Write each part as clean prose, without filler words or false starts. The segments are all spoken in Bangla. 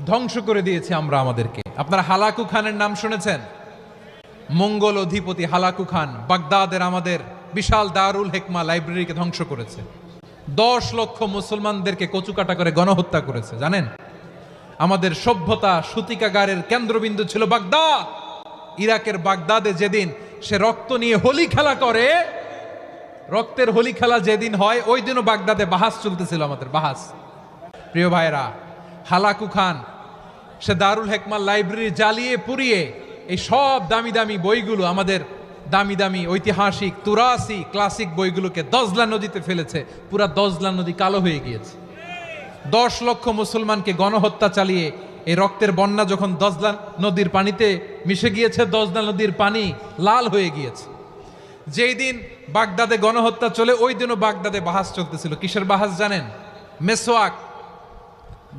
ধ্বংস করে দিয়েছে আমরা আমাদেরকে। আপনারা হালাকু খানের নাম শুনেছেন? মঙ্গল অধিপতি হালাকু খান বাগদাদের আমাদের বিশাল দারুল হেকমা লাইব্রেরিকে ধ্বংস করেছে। 10 লক্ষ মুসলমানদেরকে কচুকাটা করে গণহত্যা করেছে। জানেন, আমাদের সভ্যতা সূতিকাগারের কেন্দ্রবিন্দু ছিল বাগদাদ। ইরাকের বাগদাদে যেদিন সে রক্ত নিয়ে হোলি খেলা করে, রক্তের হোলি খেলা যেদিন হয় ওই দিনও বাগদাদে বাহাস চলতেছিল, আমাদের বাহাস। প্রিয় ভাইরা, হালাকু খান সে দারুল হেকমা লাইব্রেরি জ্বালিয়ে পুড়িয়ে এই সব দামি দামি বইগুলো, আমাদের দামি দামি ঐতিহাসিক তুরাসি ক্লাসিক বইগুলোকে দজলা নদীতে ফেলেছে। পুরা দজলা নদী কালো হয়ে গিয়েছে। 10 লক্ষ মুসলমানকে গণহত্যা চালিয়ে এই রক্তের বন্যা যখন দজলা নদীর পানিতে মিশে গিয়েছে, দজলা নদীর পানি লাল হয়ে গিয়েছে। যেই দিন বাগদাদে গণহত্যা চলে ওই দিনও বাগদাদে বাহাস চলতেছিল। কিসের বাহাস জানেন? মেসওয়াক,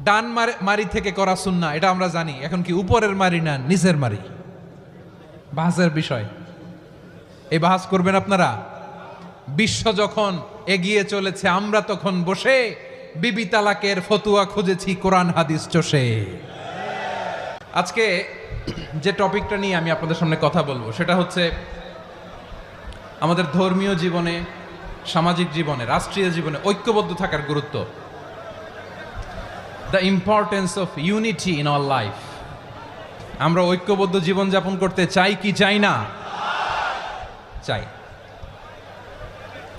ডান মারি থেকে করা সুন্নাহ, এটা আমরা জানি। এখন কি উপরের মারি না নিচের মারি? বাহাসের বিষয়। এই বাহাস করবেন আপনারা? বিশ্ব যখন এগিয়ে চলেছে, আমরা তখন বসে বিবি তালাকের ফতুয়া খুঁজেছি কোরআন হাদিস চষে। আজকে যে টপিকটা নিয়ে আমি আপনাদের সামনে কথা বলবো সেটা হচ্ছে আমাদের ধর্মীয় জীবনে, সামাজিক জীবনে, রাষ্ট্রীয় জীবনে ঐক্যবদ্ধ থাকার গুরুত্ব। The importance of unity in our life. আমরা ঐক্যবদ্ধ জীবনযাপন করতে চাই কি চাই না? চাই।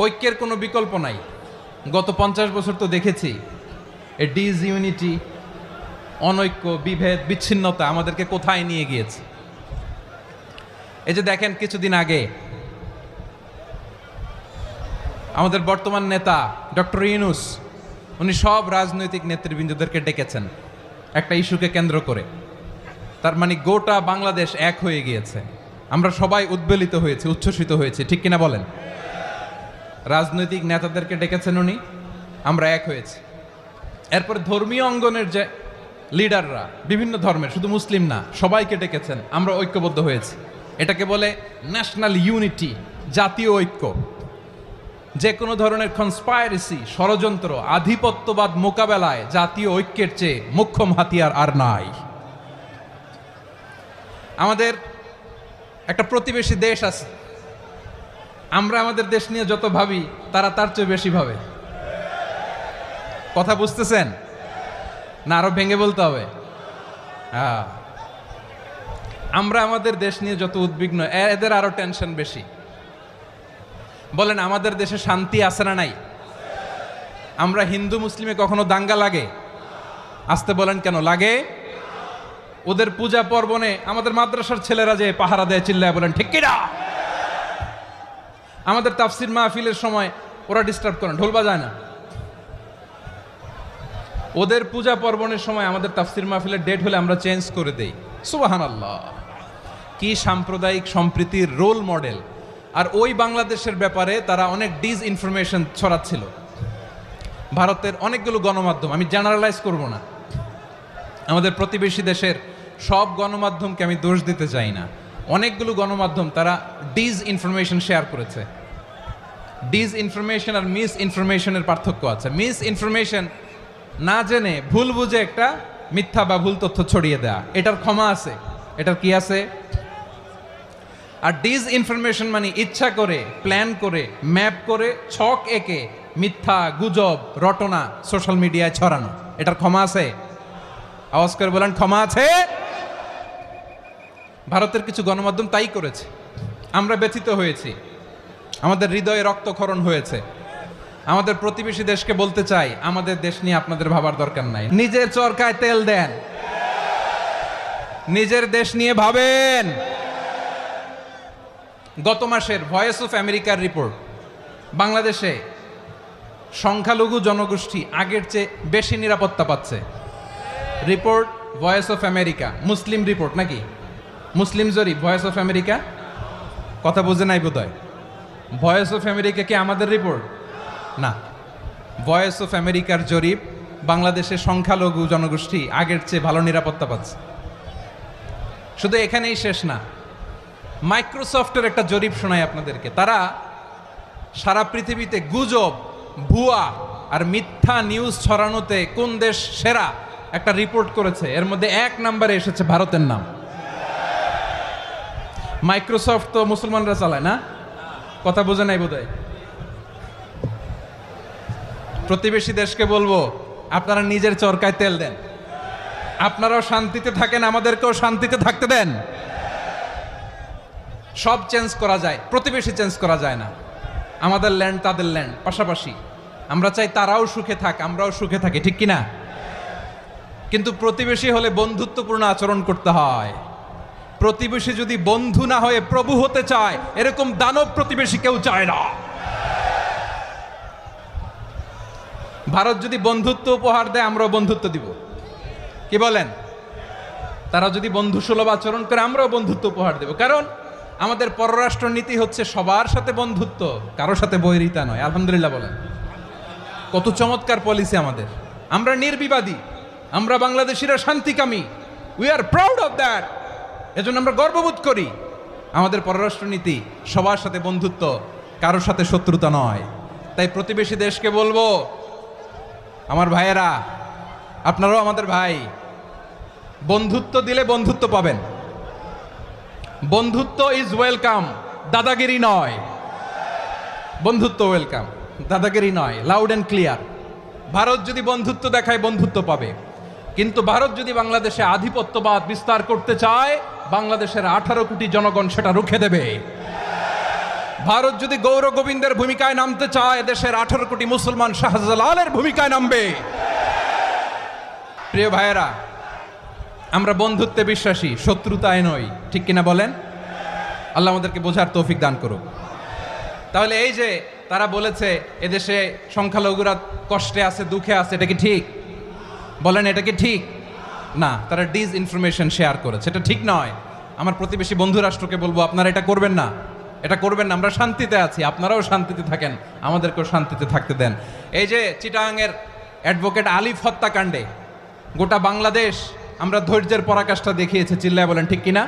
ঐক্যের কোনো বিকল্প নাই। গত 50 বছর তো দেখেছি এ ডিসইউনিটি, অনৈক্য, বিভেদ, বিচ্ছিন্নতা আমাদেরকে কোথায় নিয়ে গিয়েছে। এই যে দেখেন, কিছুদিন আগে আমাদের বর্তমান নেতা ডক্টর ইউনূস, উনি সব রাজনৈতিক নেতৃবৃন্দদেরকে ডেকেছেন একটা ইস্যুকে কেন্দ্র করে। তার মানে গোটা বাংলাদেশ এক হয়ে গিয়েছে। আমরা সবাই উদ্বেলিত হয়েছি, উচ্ছ্বসিত হয়েছি, ঠিক কিনা বলেন? রাজনৈতিক নেতাদেরকে ডেকেছেন উনি, আমরা এক হয়েছি। এরপর ধর্মীয় অঙ্গনের যে লিডাররা, বিভিন্ন ধর্মের, শুধু মুসলিম না, সবাইকে ডেকেছেন, আমরা ঐক্যবদ্ধ হয়েছি। এটাকে বলে ন্যাশনাল ইউনিটি, জাতীয় ঐক্য। যে কোনো ধরনের কনস্পাইরেসি, ষড়যন্ত্র, আধিপত্যবাদ মোকাবেলায় জাতীয় ঐক্যের চেয়ে মোক্ষম হাতিয়ার আর নাই। আমাদের একটা প্রতিবেশী দেশ আছে, আমরা আমাদের দেশ নিয়ে যত ভাবি তারা তার চেয়ে বেশি ভাবে। কথা বুঝতেছেন না? আরো ভেঙে বলতে হবে। আমরা আমাদের দেশ নিয়ে যত উদ্বিগ্ন, এদের আরো টেনশন বেশি। বলেন, আমাদের দেশে শান্তি আছে না নাই? আমরা হিন্দু মুসলিমে কখনো দাঙ্গা লাগে? আসতে বলেন, কেন লাগে? ওদের পূজা পর্বণে আমাদের মাদ্রাসার ছেলেরা যে পাহারা দেয়, চিল্লায় বলেন ঠিক কিনা? আমাদের তাফসির মাহফিলের সময় ওরা ডিস্টার্ব করেন, ঢোল বাজায় না। ওদের পূজা পর্বণের সময় আমাদের তাফসির মাহফিলের ডেট হলে আমরা চেঞ্জ করে দেই। সুবহানাল্লাহ! কি সাম্প্রদায়িক সম্প্রীতির রোল মডেল। আর ওই বাংলাদেশের ব্যাপারে তারা অনেক ডিসইনফরমেশন ছড়াচ্ছিল। ভারতের অনেকগুলো গণমাধ্যম, আমি জেনারেলাইজ করব না, আমাদের প্রতিবেশী দেশের সব গণমাধ্যমকে আমি দোষ দিতে চাই না, অনেকগুলো গণমাধ্যম তারা ডিসইনফরমেশন শেয়ার করেছে। ডিসইনফরমেশন আর মিস ইনফরমেশনের পার্থক্য আছে। মিস ইনফরমেশন না জেনে ভুল বুঝে একটা মিথ্যা বা ভুল তথ্য ছড়িয়ে দেয়া, এটার ক্ষমা আছে, এটার কি আছে। আর ডিসইনফরমেশন মানে ইচ্ছা করে, প্ল্যান করে, ম্যাপ করে, ছক এঁকে মিথ্যা, গুজব, রটনা সোশ্যাল মিডিয়ায় ছড়ানো, এটার ক্ষমা আছে? আওয়াজ করে বলেন, ক্ষমা আছে? ভারতের কিছু গণমাধ্যম তাই করেছে। আমরা ব্যথিত হয়েছি, আমাদের হৃদয়ে রক্তক্ষরণ হয়েছে। আমাদের প্রতিবেশী দেশকে বলতে চাই, আমাদের দেশ নিয়ে আপনাদের ভাবার দরকার নাই। নিজের চরকায় তেল দেন, নিজের দেশ নিয়ে ভাবেন। গত মাসের ভয়েস অফ আমেরিকার রিপোর্ট, বাংলাদেশে সংখ্যালঘু জনগোষ্ঠী আগের চেয়ে বেশি নিরাপত্তা পাচ্ছে। Report voice of America, Muslim report নাকি? মুসলিম জরিপ, ভয়েস অফ আমেরিকা। কথা বুঝে নাই বোধহয়। ভয়েস অফ আমেরিকা কি আমাদের রিপোর্ট? না, ভয়েস অফ আমেরিকার জরিপ, বাংলাদেশে সংখ্যালঘু জনগোষ্ঠী আগের চেয়ে ভালো নিরাপত্তা পাচ্ছে। শুধু এখানেই শেষ না, মাইক্রোসফটের একটা জরিপ শোনায় আপনাদেরকে। তারা সারা পৃথিবীতে গুজব, ভুয়া আর মিথ্যা নিউজ ছড়ানোতে কোন দেশ সেরা একটা রিপোর্ট করেছে, এর মধ্যে 1 নম্বরে এসেছে ভারতের নাম। মাইক্রোসফট তো মুসলমানরা চালায় না, কথা বোঝে নাই বোধহয়। প্রতিবেশী দেশকে বলবো, আপনারা নিজের চরকায় তেল দেন, আপনারাও শান্তিতে থাকেন, আমাদেরকেও শান্তিতে থাকতে দেন। সব চেঞ্জ করা যায়, প্রতিবেশী চেঞ্জ করা যায় না। আমাদের ল্যান্ড তাদের ল্যান্ড, পাশাপাশি। আমরা চাই তারাও সুখে থাক, আমরাও সুখে থাকি, ঠিক কিনা? কিন্তু প্রতিবেশী হলে বন্ধুত্বপূর্ণ আচরণ করতে হয়। প্রতিবেশী যদি বন্ধু না হয়ে প্রভু হতে চায়, এরকম দানব প্রতিবেশী কেউ চায় না। ভারত যদি বন্ধুত্ব উপহার দেয়, আমরাও বন্ধুত্ব দিব, কি বলেন? তারা যদি বন্ধুসুলভ আচরণ করে, আমরাও বন্ধুত্ব উপহার দেব। কারণ আমাদের পররাষ্ট্র নীতি হচ্ছে সবার সাথে বন্ধুত্ব, কারোর সাথে বৈরিতা নয়। আলহামদুলিল্লাহ বলেন, কত চমৎকার পলিসি আমাদের। আমরা নির্বিবাদী, আমরা বাংলাদেশিরা শান্তিকামী, we are proud of that. এজন্য আমরা গর্ববোধ করি। আমাদের পররাষ্ট্র নীতি সবার সাথে বন্ধুত্ব, কারোর সাথে শত্রুতা নয়। তাই প্রতিবেশী দেশকে বলবো, আমার ভাইয়েরা, আপনারাও আমাদের ভাই, বন্ধুত্ব দিলে বন্ধুত্ব পাবেন। বন্ধুত্ব ইজ ওয়েলকাম, দাদাগিরি নয়। বন্ধুত্ব ওয়েলকাম, দাদাগিরি নয়, লাউড অ্যান্ড ক্লিয়ার। ভারত যদি বন্ধুত্ব দেখায়, বন্ধুত্ব পাবে। কিন্তু ভারত যদি বাংলাদেশে আধিপত্যবাদ বিস্তার করতে চায়, বাংলাদেশের 18 কোটি জনগণ সেটা রুখে দেবে। ভারত যদি গৌর গোবিন্দের ভূমিকায় নামতে চায়, দেশের 18 কোটি মুসলমান শাহজালালের ভূমিকায় নামবে। প্রিয় ভাইয়েরা, আমরা বন্ধুত্বে বিশ্বাসী, শত্রুতায় নই, ঠিক কিনা বলেন? আল্লাহ আমাদেরকে বোঝার তৌফিক দান করুক। তাহলে এই যে তারা বলেছে এদেশে সংখ্যালঘুরা কষ্টে আছে, দুঃখে আছে, এটা কি ঠিক? বলেন, এটা কি ঠিক? না, তারা ডিস ইনফরমেশন শেয়ার করেছে, এটা ঠিক নয়। আমার প্রতিবেশী বন্ধু রাষ্ট্রকে বলবো, আপনারা এটা করবেন না, এটা করবেন না। আমরা শান্তিতে আছি, আপনারাও শান্তিতে থাকেন, আমাদেরকেও শান্তিতে থাকতে দেন। এই যে চিটাগাংয়ের অ্যাডভোকেট আলিফ হত্যাকাণ্ডে গোটা বাংলাদেশ আমরা ধৈর্যের পরাকাষ্ঠা দেখিয়েছে, চিল্লায় বলেন ঠিক কিনা?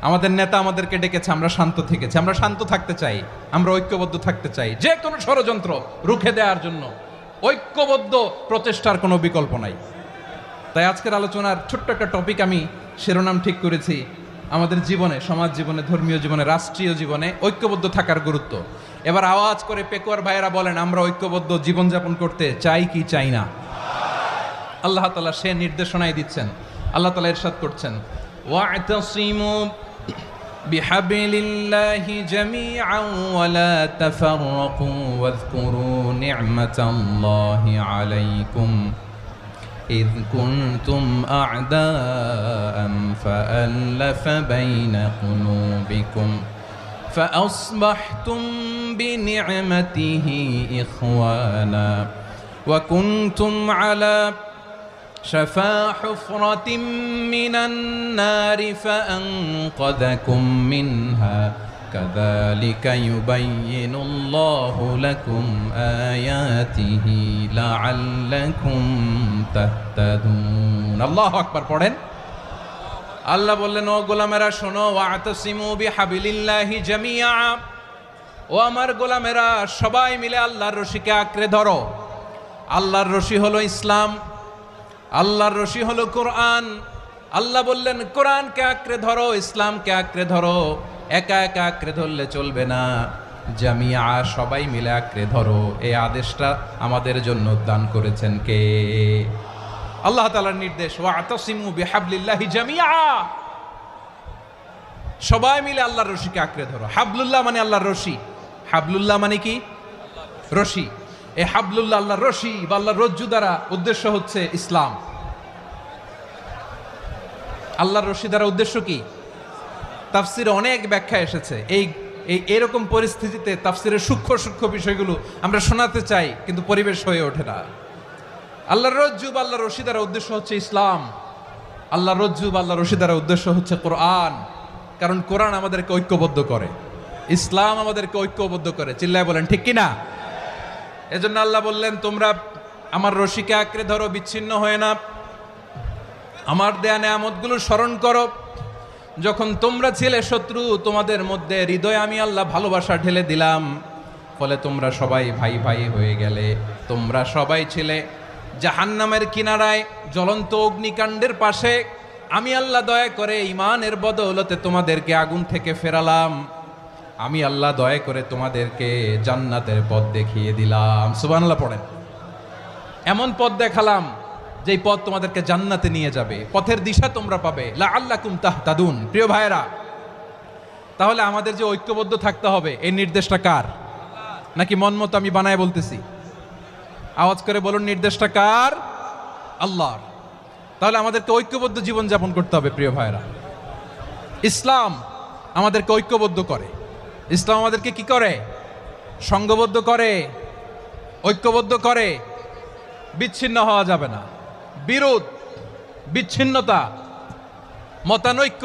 আমাদের নেতা আমাদেরকে ডেকেছে, আমরা শান্ত থেকেছি। আমরা শান্ত থাকতে চাই, আমরা ঐক্যবদ্ধ থাকতে চাই। যে কোনো ষড়যন্ত্র রুখে দেওয়ার জন্য ঐক্যবদ্ধ প্রচেষ্টার কোনো বিকল্প নাই। তাই আজকের আলোচনার ছোট্ট একটা টপিক আমি শিরোনাম ঠিক করেছি, আমাদের জীবনে, সমাজ জীবনে, ধর্মীয় জীবনে, রাষ্ট্রীয় জীবনে ঐক্যবদ্ধ থাকার গুরুত্ব। এবার আওয়াজ করে পেকুয়ার ভাইয়েরা বলেন, আমরা ঐক্যবদ্ধ জীবনযাপন করতে চাই কি চাই না? আল্লাহ তাআলা সে নির্দেশনাই দিচ্ছেন। আল্লাহ তাআলা ইরশাদ করছেন, ওয়া'তাসিমু বিহাবলিল্লাহি জামিআন ওয়া লা তাফাররাকু ওয়াযকুরু নি'মাতাল্লাহি আলাইকুম إذ كنتم أعداء فألف بين قلوبكم فأصبحتم بنعمته إخوانا وكنتم على شفا حفرة من النار فأنقذكم منها كذلك يبين الله لكم آياته لعلكم تهتدون الله أكبر পড়েন। আল্লাহ বললেন, ও গোলামেরা শোনো, ওয়া'তাসিমু বিহাবলিল্লাহি জামিআ, ও আমার গোলামেরা সবাই মিলে আল্লাহর রশিকে আঁকড়ে ধরো। আল্লাহর রশি হলো ইসলাম, আল্লাহর রশি হলো কোরআন। আল্লাহ বললেন, কোরআনকে আঁকড়ে ধরো, ইসলামকে আঁকড়ে ধরো। একা একা আঁকড়ে ধরলে চলবে না, জামিয়া, সবাই মিলে আঁকড়ে ধরো। এই আদেশটা আমাদের জন্য দান করেছেন কে? আল্লাহ তাআলার নির্দেশ, ওয়া'তাসিমু বিহাবলিল্লাহি জামিআ, সবাই মিলে আল্লাহর রশিকে আঁকড়ে ধরো। হাবলুল্লাহ মানে আল্লাহর রশি। হাবলুল্লাহ মানে কি? রশি। এই হাবলুল্লাহ আল্লাহর রশি বা আল্লাহর রজ্জু দ্বারা উদ্দেশ্য হচ্ছে ইসলাম। আল্লাহর রশি দ্বারা উদ্দেশ্য কি? তাফসিরে অনেক ব্যাখ্যা এসেছে। এরকম পরিস্থিতিতে তাফসিরের সূক্ষ্ম সূক্ষ্ম বিষয়গুলো আমরা শোনাতে চাই, কিন্তু পরিবেশ হয়ে ওঠে না। আল্লাহর রজ্জু বা আল্লাহর রশি দ্বারা উদ্দেশ্য হচ্ছে ইসলাম। আল্লাহর রজ্জু বা আল্লাহর রশি দ্বারা উদ্দেশ্য হচ্ছে কোরআন। কারণ কোরআন আমাদেরকে ঐক্যবদ্ধ করে, ইসলাম আমাদেরকে ঐক্যবদ্ধ করে। চিল্লায় বলেন ঠিক কিনা? এজন্য আল্লাহ বললেন, তোমরা আমার রশিকে আঁকড়ে ধরো, বিচ্ছিন্ন হয়ে না। আমার দেয়া নেয়ামতগুলো স্মরণ করো। যখন তোমরা ছিলে শত্রু, তোমাদের মধ্যে হৃদয়ে আমি আল্লাহ ভালোবাসা ঢেলে দিলাম, ফলে তোমরা সবাই ভাই ভাই হয়ে গেলে। তোমরা সবাই ছিলে জাহান্নামের কিনারায় জ্বলন্ত অগ্নিকাণ্ডের পাশে আমি আল্লাহ দয়া করে ঈমানের বদৌলতে তোমাদেরকে আগুন থেকে ফেরালাম। আমি আল্লাহ দয়া করে তোমাদেরকে জান্নাতের পথ দেখিয়ে দিলাম। সুবহানাল্লাহ পড়েন। এমন পথ দেখালাম যেই পথ তোমাদেরকে জান্নাতে নিয়ে যাবে, পথের দিশা তোমরা পাবে। লাআল্লাকুম তাহতাদুন। প্রিয় ভাইয়েরা, তাহলে আমাদের যে ঐক্যবদ্ধ থাকতে হবে এই নির্দেশটা কার? নাকি মন মতো আমি বানায় বলতেছি? আওয়াজ করে বলুন, নির্দেশটা কার? আল্লাহর। তাহলে আমাদেরকে ঐক্যবদ্ধ জীবন যাপন করতে হবে। প্রিয় ভাইয়েরা, ইসলাম আমাদেরকে ঐক্যবদ্ধ করে। ইসলাম আমাদেরকে কি করে? সংঘবদ্ধ করে, ঐক্যবদ্ধ করে। বিচ্ছিন্ন হওয়া যাবে না। বিরোধ, বিচ্ছিন্নতা, মতানৈক্য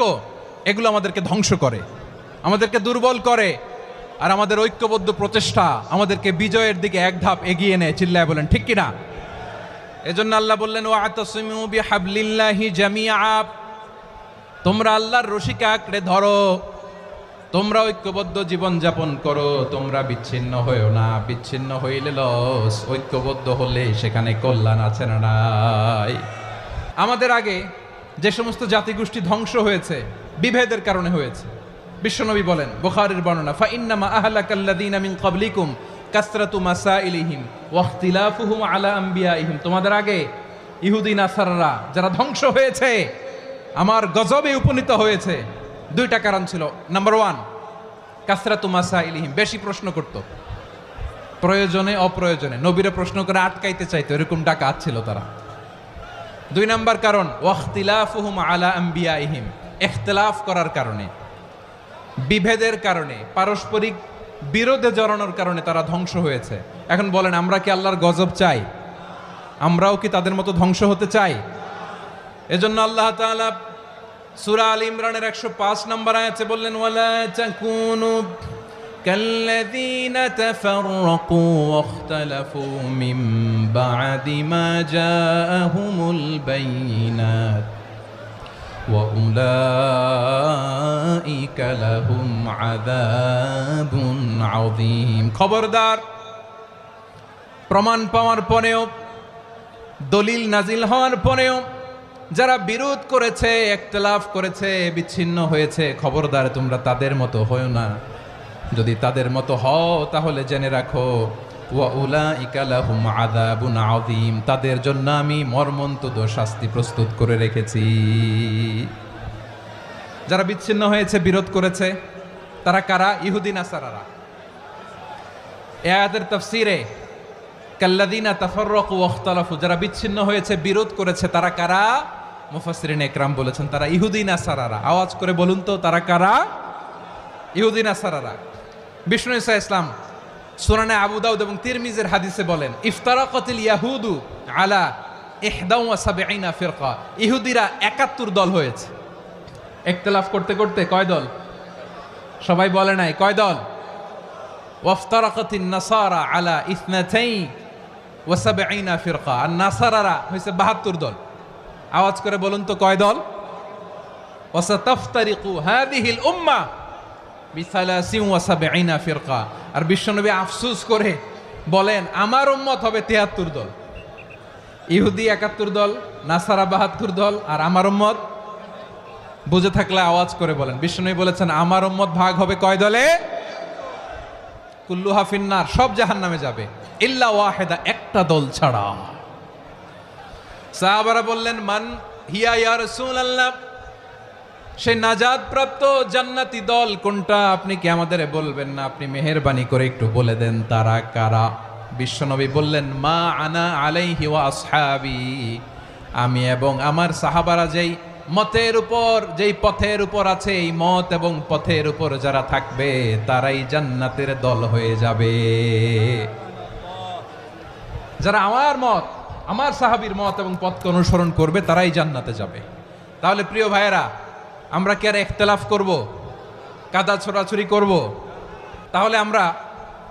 এগুলো আমাদেরকে ধ্বংস করে, আমাদেরকে দুর্বল করে। আর আমাদের ঐক্যবদ্ধ প্রচেষ্টা আমাদেরকে বিজয়ের দিকে এক ধাপ এগিয়ে নেয়। চিল্লায় বলেন ঠিক কিনা? এজন্য আল্লাহ বললেন, ওয়াতাসিমু বিহাবলিল্লাহি জামিআ। তোমরা আল্লাহর রশিকে আঁকড়ে ধরো, তোমরা ঐক্যবদ্ধ জীবন যাপন করো, তোমরা বিচ্ছিন্ন হয়েও না। বিচ্ছিন্ন হইলে লস, ঐক্যবদ্ধ হলে সেখানে কল্যাণ আছে না নাই? আমাদের আগে যে সমস্ত জাতিগোষ্ঠী ধ্বংস হয়েছে বিভেদের কারণে হয়েছে। বিশ্বনবী বলেন, বুখারীর বর্ণনা, ফাইন্নামা আহলাকাল্লাযীনা মিন ক্বাবলিকুম কাসরাতু মাসাইলিহিম ওয়া ইখতিলাফুহুম আলা আম্বিয়াইহিম। তোমাদের আগে ইহুদি নাসারারা যারা ধ্বংস হয়েছে, আমার গজবে উপনীত হয়েছে, দুইটা কারণ ছিল। নাম্বার 1, কাসরাতু মাসাইলিহিম, বেশি প্রশ্ন করত, প্রয়োজনে অপ্রয়োজনে নবীরে প্রশ্ন করে আটকাইতে চাইতো, এরকম ডাকাত ছিল তারা। 2 নাম্বার কারণ, ওয়া ইখতিলাফুহুম আলা আম্বিয়াইহিম, ইখতিলাফ করার কারণে, বিভেদের কারণে, পারস্পরিক বিরোধে জড়ানোর কারণে তারা ধ্বংস হয়েছে। এখন বলেন, আমরা কি আল্লাহর গজব চাই? আমরাও কি তাদের মতো ধ্বংস হতে চাই? এজন্য আল্লাহ তাআলা সূরা আল ইমরানের 105 নম্বর আয়াতে বললেন, ওয়ালা তাকুনু কাল্লাযীনা তাফাররাকু ওয়াখতালাফু মিন বা'দি মা জাআহুমুল বাইয়িনাত ওয়া উলাইকা লাহুম আযাবুন আযীম। খবরদার, প্রমাণ পাওয়ার পরেও, দলিল নাজিল হওয়ার পরেও যারা বিরোধ করেছে, ইখতিলাফ করেছে, বিচ্ছিন্ন হয়েছে, খবরদার তোমরা তাদের মতো হও না। যদি তাদের মতো হও তাহলে জেনে রাখো, ওয়া উলাইকা লাহুম আযাবুন আযীম, তাদের জন্য আমি মর্মন্তুদ শাস্তি প্রস্তুত করে রেখেছি। যারা বিচ্ছিন্ন হয়েছে, বিরোধ করেছে, তারা কারা? ইহুদি নাসারারা। এই আয়াতের তাফসীরে কাল্লাযীনা তাফাররাকু ওয়া ইখতালাফু, যারা বিচ্ছিন্ন হয়েছে, বিরোধ করেছে, তারা কারা? মুফাসসিরিন ইকরাম বলেছেন তারা ইহুদি নাসারারা। আওয়াজ করে বলুন তো, তারা কারা? ইহুদি নাসারারা। বিষ্ণু ঈসা ইসলাম সুনানে আবু দাউদ এবং তিরমিজির হাদিসে বলেন, ইফতারাকাতিল ইয়াহুদু আলা 71 ফিরকা। ইহুদিরা 71 দল হয়েছে। ইখতিলাফ করতে করতে কয় দল? সবাই বলে নাই, কয় দল? ওয়াফতারাকাতিন নাসারা আলা 72 ফিরকা। আর নাসারারা হয়েছে 72 দল। আওয়াজ করে বলুন তো, কয় দল? ওয়াসাতাফতারিকু হাযিহিল উম্মাহ বি73 ফিরকা। আর বিশ্বনবী আফসোস করে বলেন, আমার উম্মত হবে 73 দল। ইহুদি 71 দল, নাসারা 72 দল, আর আমার উম্মত, বুঝে থাকলে আওয়াজ করে বলেন। বিশ্বনবী বলেছেন, আমার উম্মত ভাগ হবে কয় দলে? কুল্লুহা ফিন্নার, সব জাহান্নামে যাবে, ইল্লা ওয়াহিদা, একটা দল ছাড়া। সাহাবারা বললেন, মান হিয়া ইয়া রাসূলুল্লাহ, সেই নাজাত প্রাপ্ত জান্নাতি দল কোনটা? আপনি কি আমাদের বলবেন না? আপনি মেহেরবানি করে একটু বলে দেন তারা কারা। বিশ্বনবী বললেন, মা আনা আলাইহি ওয়া আসহাবি, আমি এবং আমার সাহাবারা যেই মতের উপর, যেই পথের উপর আছে, এই মত এবং পথের উপর যারা থাকবে তারাই জান্নাতের দল হয়ে যাবে। যারা আমার মত, আমার সাহাবীর মত এবং পথকে অনুসরণ করবে তারাই জান্নাতে যাবে। তাহলে প্রিয় ভাইয়েরা, আমরা কি আর ইখতিলাফ করব, কাদা ছোড়াছুরি করব? তাহলে আমরা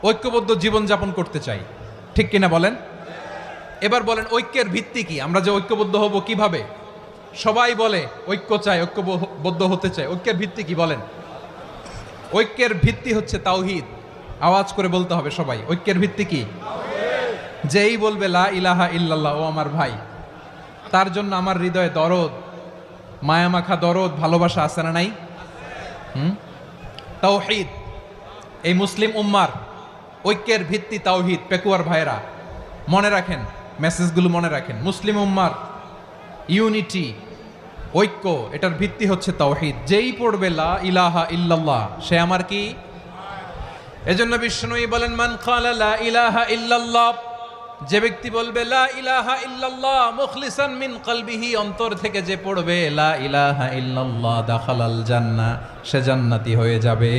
ঐক্যবদ্ধ জীবন যাপন করতে চাই, ঠিক কিনা বলেন? এবার বলেন, ঐক্যের ভিত্তি কি? আমরা যে ঐক্যবদ্ধ হব কিভাবে? সবাই বলে ঐক্য চাই, ঐক্যবদ্ধ হতে চাই। ঐক্যের ভিত্তি কি বলেন? ঐক্যের ভিত্তি হচ্ছে তাওহীদ। আওয়াজ করে বলতে হবে সবাই, ঐক্যের ভিত্তি কি? যেই বলবে লা ইলাহা ইল্লাল্লাহ, ও আমার ভাই, তার জন্য আমার হৃদয়ে দরদ, মায়ামাখা দরদ, ভালোবাসা আছে না নাই? তাওহীদ, এই মুসলিম উম্মার ঐক্যের ভিত্তি তাওহীদ। পেকুয়ার ভাইরা মনে রাখেন, মেসেজগুলো মনে রাখেন। মুসলিম উম্মার ইউনিটি, ঐক্য, এটার ভিত্তি হচ্ছে তাওহীদ। যেই পড়বে লা ইলাহা ইল্লাল্লাহ, সে আমার কি? এজন্য বিষ্ণুই বলেন, মান ক্বালা লা ইলাহা ইল্লাল্লাহ, যে ব্যক্তি বলবে লা ইলাহা ইল্লাল্লাহ মুখলিসান মিন কলবিহি, অন্তর থেকে যে পড়বে লা ইলাহা ইল্লাল্লাহ, দাখালাল জান্নাহ, সে জান্নাতি হয়ে যাবে।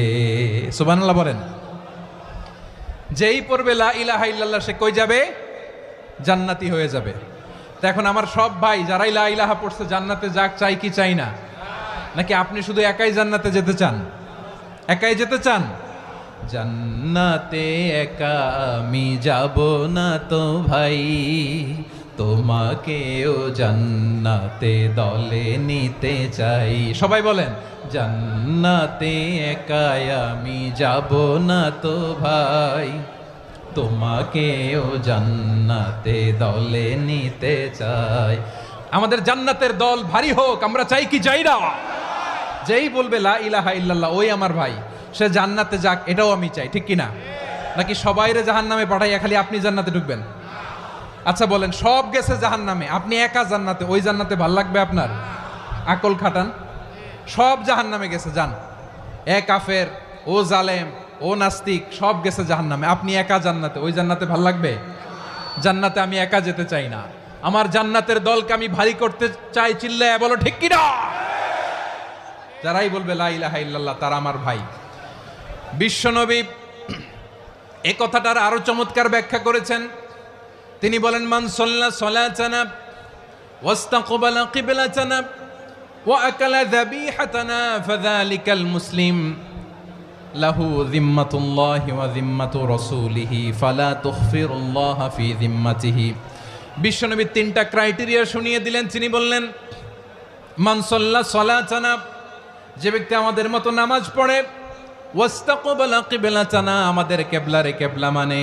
সুবহানাল্লাহ বলেন। যেই পড়বে লা ইলাহা ইল্লাল্লাহ, সে কই যাবে? জান্নাতি হয়ে যাবে। তো এখন আমার সব ভাই যারাই লা ইলাহা পড়ছে জান্নাতে যাক, চাই কি চাই না? নাকি আপনি শুধু একাই জান্নাতে যেতে চান? একাই যেতে চান? জান্নাতে একা আমি যাব না তো ভাই, তোমাকেও জান্নাতে দলে নিতে চাই। সবাই বলেন, জান্নাতে একা আমি যাব না তো ভাই, তোমাকেও জান্নাতে দলে নিতে চাই। আমাদের জান্নাতের দল ভারী হোক, আমরা চাই কি চাই না? যেই বলবে লা ইলাহা ইল্লাল্লাহ, ওই আমার ভাই, সে জান্নাতে যাক, এটাও আমি চাই, ঠিক কিনা? নাকি সবাইরে জাহান্নামে পাঠাইয়া খালি আপনি জান্নাতে ঢুকবেন? আচ্ছা বলেন, সব গেছে জাহান্নামে, আপনি একা জান্নাতে, ওই জান্নাতে ভাল লাগবে আপনার? আকল খাটান। সব জাহান্নামে গেছে, যান। এ কাফের, ও জালেম, ও নাস্তিক, সব গেছে জাহান্নামে, আপনি একা জান্নাতে, ওই জান্নাতে ভাল লাগবে? জান্নাতে আমি একা যেতে চাই না, আমার জান্নাতের দলকে আমি ভারী করতে চাই। চিল্লায় বলো ঠিক কিনা? যারাই বলবে লা ইলাহা ইল্লাল্লাহ, তারা আমার ভাই। বিশ্বনবী এই কথাটার আরো চমৎকার ব্যাখ্যা করেছেন। তিনি বলেন, মান সাল্লা সালাতানা ওয়াস্তাকবালা কিবলাতানা ওয়া আকালা যাবিহাতানা ফাযালিকাল মুসলিম লাহু যিম্মাতুল্লাহি ওয়া যিম্মাতু রাসূলিহি ফালা তুখফিরুল্লাহা ফি যিম্মাতিহি। বিশ্বনবী তিনটা ক্রাইটেরিয়া শুনিয়ে দিলেন। তিনি বললেন, মান সাল্লা সালাতানা, যে ব্যক্তি আমাদের মতো নামাজ পড়ে, ওয়াস্তাকবালা কিবলাতানা, আমাদের কিবলারে কিবলা মানে,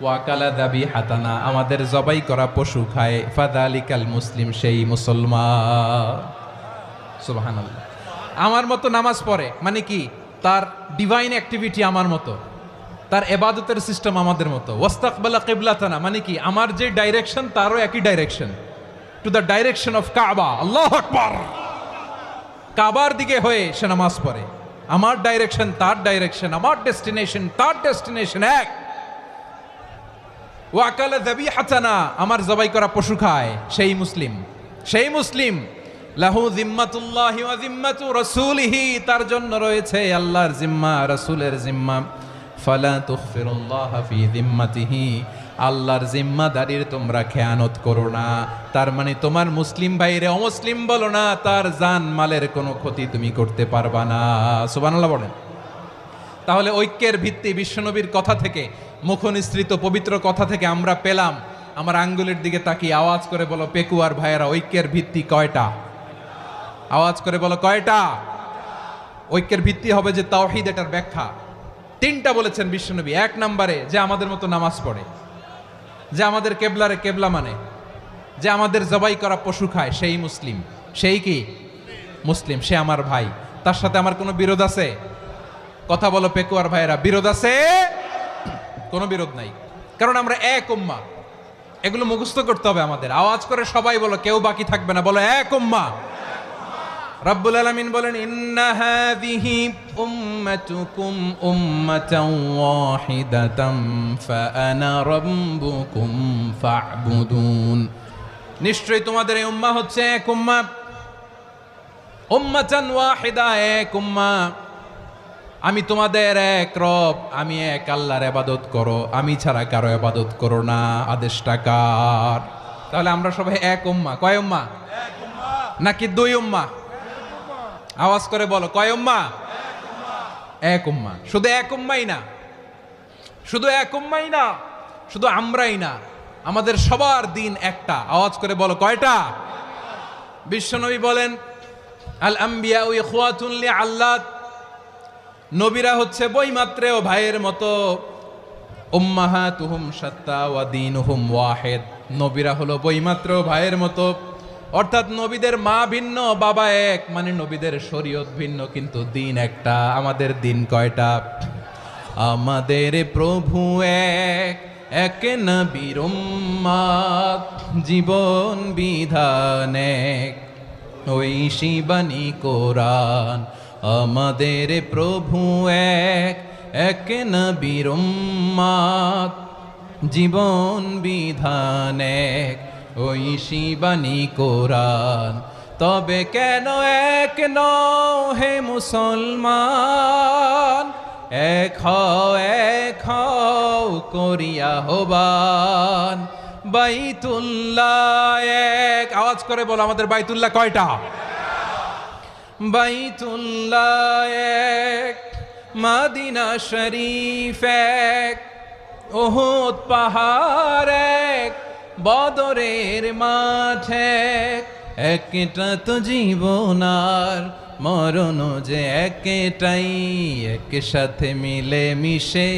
ওয়া আকালা যাবিহাতানা, আমাদের জবাই করা পশু খায়, ফাযালিকাল মুসলিম, সেই মুসলমান। সুবহানাল্লাহ। আমার মতো নামাজ পড়ে মানে কি? তার ডিভাইন অ্যাক্টিভিটি আমার মতো, তার ইবাদতের সিস্টেম আমাদের মতো। ওয়াস্তাকবালা কিবলাতানা মানে কি? আমার যে ডাইরেকশন তারও একই direction, to the direction of কাবা। আল্লাহু আকবার। কাবার দিকে হয়ে সে নামাজ পড়ে। আমার ডাইরেকশন তার ডাইরেকশন, আমার ডেস্টিনেশন তার ডেস্টিনেশন এক। ওয়া আকালা যাবিহাতানা, আমার জবাই করা পশু খায়, সেই মুসলিম। সেই মুসলিম। লাহু যিম্মাতুল্লাহি ওয়া যিম্মাতু রাসূলিহি, তার জন্য রয়েছে আল্লাহর জিম্মা, রাসূলের জিম্মা। ফালা তুখফিরুল্লাহা ফি যিম্মাতিহি, আল্লাহর জিম্মাদারির তোমরা খেয়ানত করো না। তার মানে তোমার মুসলিম ভাইরে অমুসলিম বলো না, তার জান মালের কোনো ক্ষতি তুমি করতে পারবা না। সুবহানাল্লাহ বলেন। তাহলে ঐক্যের ভিত্তি বিশ্বনবীর কথা থেকে, মুখনিসৃত পবিত্র কথা থেকে আমরা পেলাম। আমার আঙ্গুলের দিকে তাকিয়ে আওয়াজ করে বলো পেকুয়ার ভাইয়েরা, ঐক্যের ভিত্তি কয়টা? আওয়াজ করে বলো কয়টা? ঐক্যের ভিত্তি হবে যে তাওহীদ, এটার ব্যাখ্যা তিনটা বলেছেন বিশ্বনবী। এক নম্বরে, যে আমাদের মতো নামাজ পড়ে, যে আমাদের কেবলারে কেবলা মানে, যে আমাদের জবাই করা পশু খায়, সেই মুসলিম। সেই কি? মুসলিম। সে আমার ভাই। তার সাথে আমার কোনো বিরোধ আছে? কথা বলো পেকুয়ার ভাইয়েরা, বিরোধ আছে? কোনো বিরোধ নাই, কারণ আমরা এক উম্মাহ। এগুলো মুখস্থ করতে হবে আমাদের। আওয়াজ করে সবাই বলো, কেউ বাকি থাকবে না, বলো এক উম্মাহ। রব্বুল আলামিন বলেন, ইন্না হাযিহি উম্মাতুকুম উম্মাতান ওয়াহিদাতাম ফাআনা রাব্বুকুম ফা'বুদুন। নিশ্চয়ই তোমাদের এই উম্মাহ হচ্ছে এক উম্মাহ। উম্মাতান ওয়াহিদা, এক উম্মাহ। আমি তোমাদের এক রব, আমি এক আল্লাহর ইবাদত করো, আমি ছাড়া কারো ইবাদত করো না। আদেশটা কার? তাহলে আমরা সবাই এক উম্মাহ। কয় উম্মাহ? এক উম্মাহ। নাকি দুই উম্মাহ? আওয়াজ করে বলো, কয় উম্মাহ? এক উম্মাহ। শুধু এক উম্মাই না, শুধু এক উম্মাই না, শুধু আমরাই না, আমাদের সবার দিন একটা। আওয়াজ করে বলো কয়টা? বিশ্বনবী বলেন, আল আম্বিয়া ইখওয়াতুন লিআল্লাত, নবীরা হচ্ছে বৈমাত্রেয় ভাইয়ের মতো। উম্মাহাতুহুম শাত্তা ওয়া দীনুহুম ওয়াহিদ। নবীরা হলো বইমাত্র ভাইয়ের মতো, অর্থাৎ নবীদের মা ভিন্ন বাবা এক, মানে নবীদের শরীয়ত ভিন্ন কিন্তু দিন একটা। আমাদের দিন কয়টা? আমাদের প্রভু এক, এক নবীর উম্মত, জীবন বিধান এক, ওই শিবানী কোরআন। আমাদের প্রভু এক, এক নবীর উম্মত, জীবন বিধান এক, ওই শিবানী কোরআন। তবে কেন এক নও হে মুসলমান, এক হও করিয়া হবান। বাইতুল্লাহ এক, আওয়াজ করে বলো আমাদের বাইতুল্লাহ কয়টা? বাইতুল্লাহ এক, মদিনা শরীফ এক, উহুদ পাহাড় এক, বদরের মাঠ এক। একটা তো জীবন আর মরণ যে একটাই, একসাথে মিলে মিশে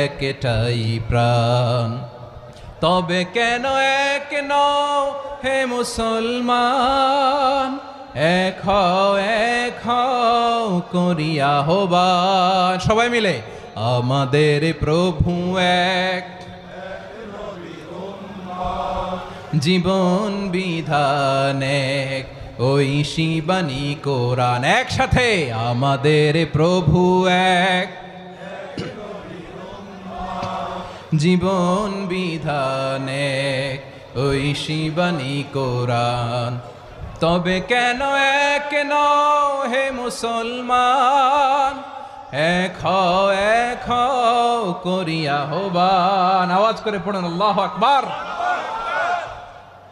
একটাই প্রাণ। তবে কেন এক নও হে মুসলমান, এক হও করিয়া হবান। সবাই মিলে আমাদের প্রভু এক, জীবন বিধান এক, ওই শিবানী কোরআন। একসাথে আমাদের প্রভু এক, জীবন বিধান এক, ওই শিবানী কোরআন। তবে কেন এক নও হে মুসলমান, এক হও করিয়া হবান। আওয়াজ করে পড়ুন আল্লাহু আকবার।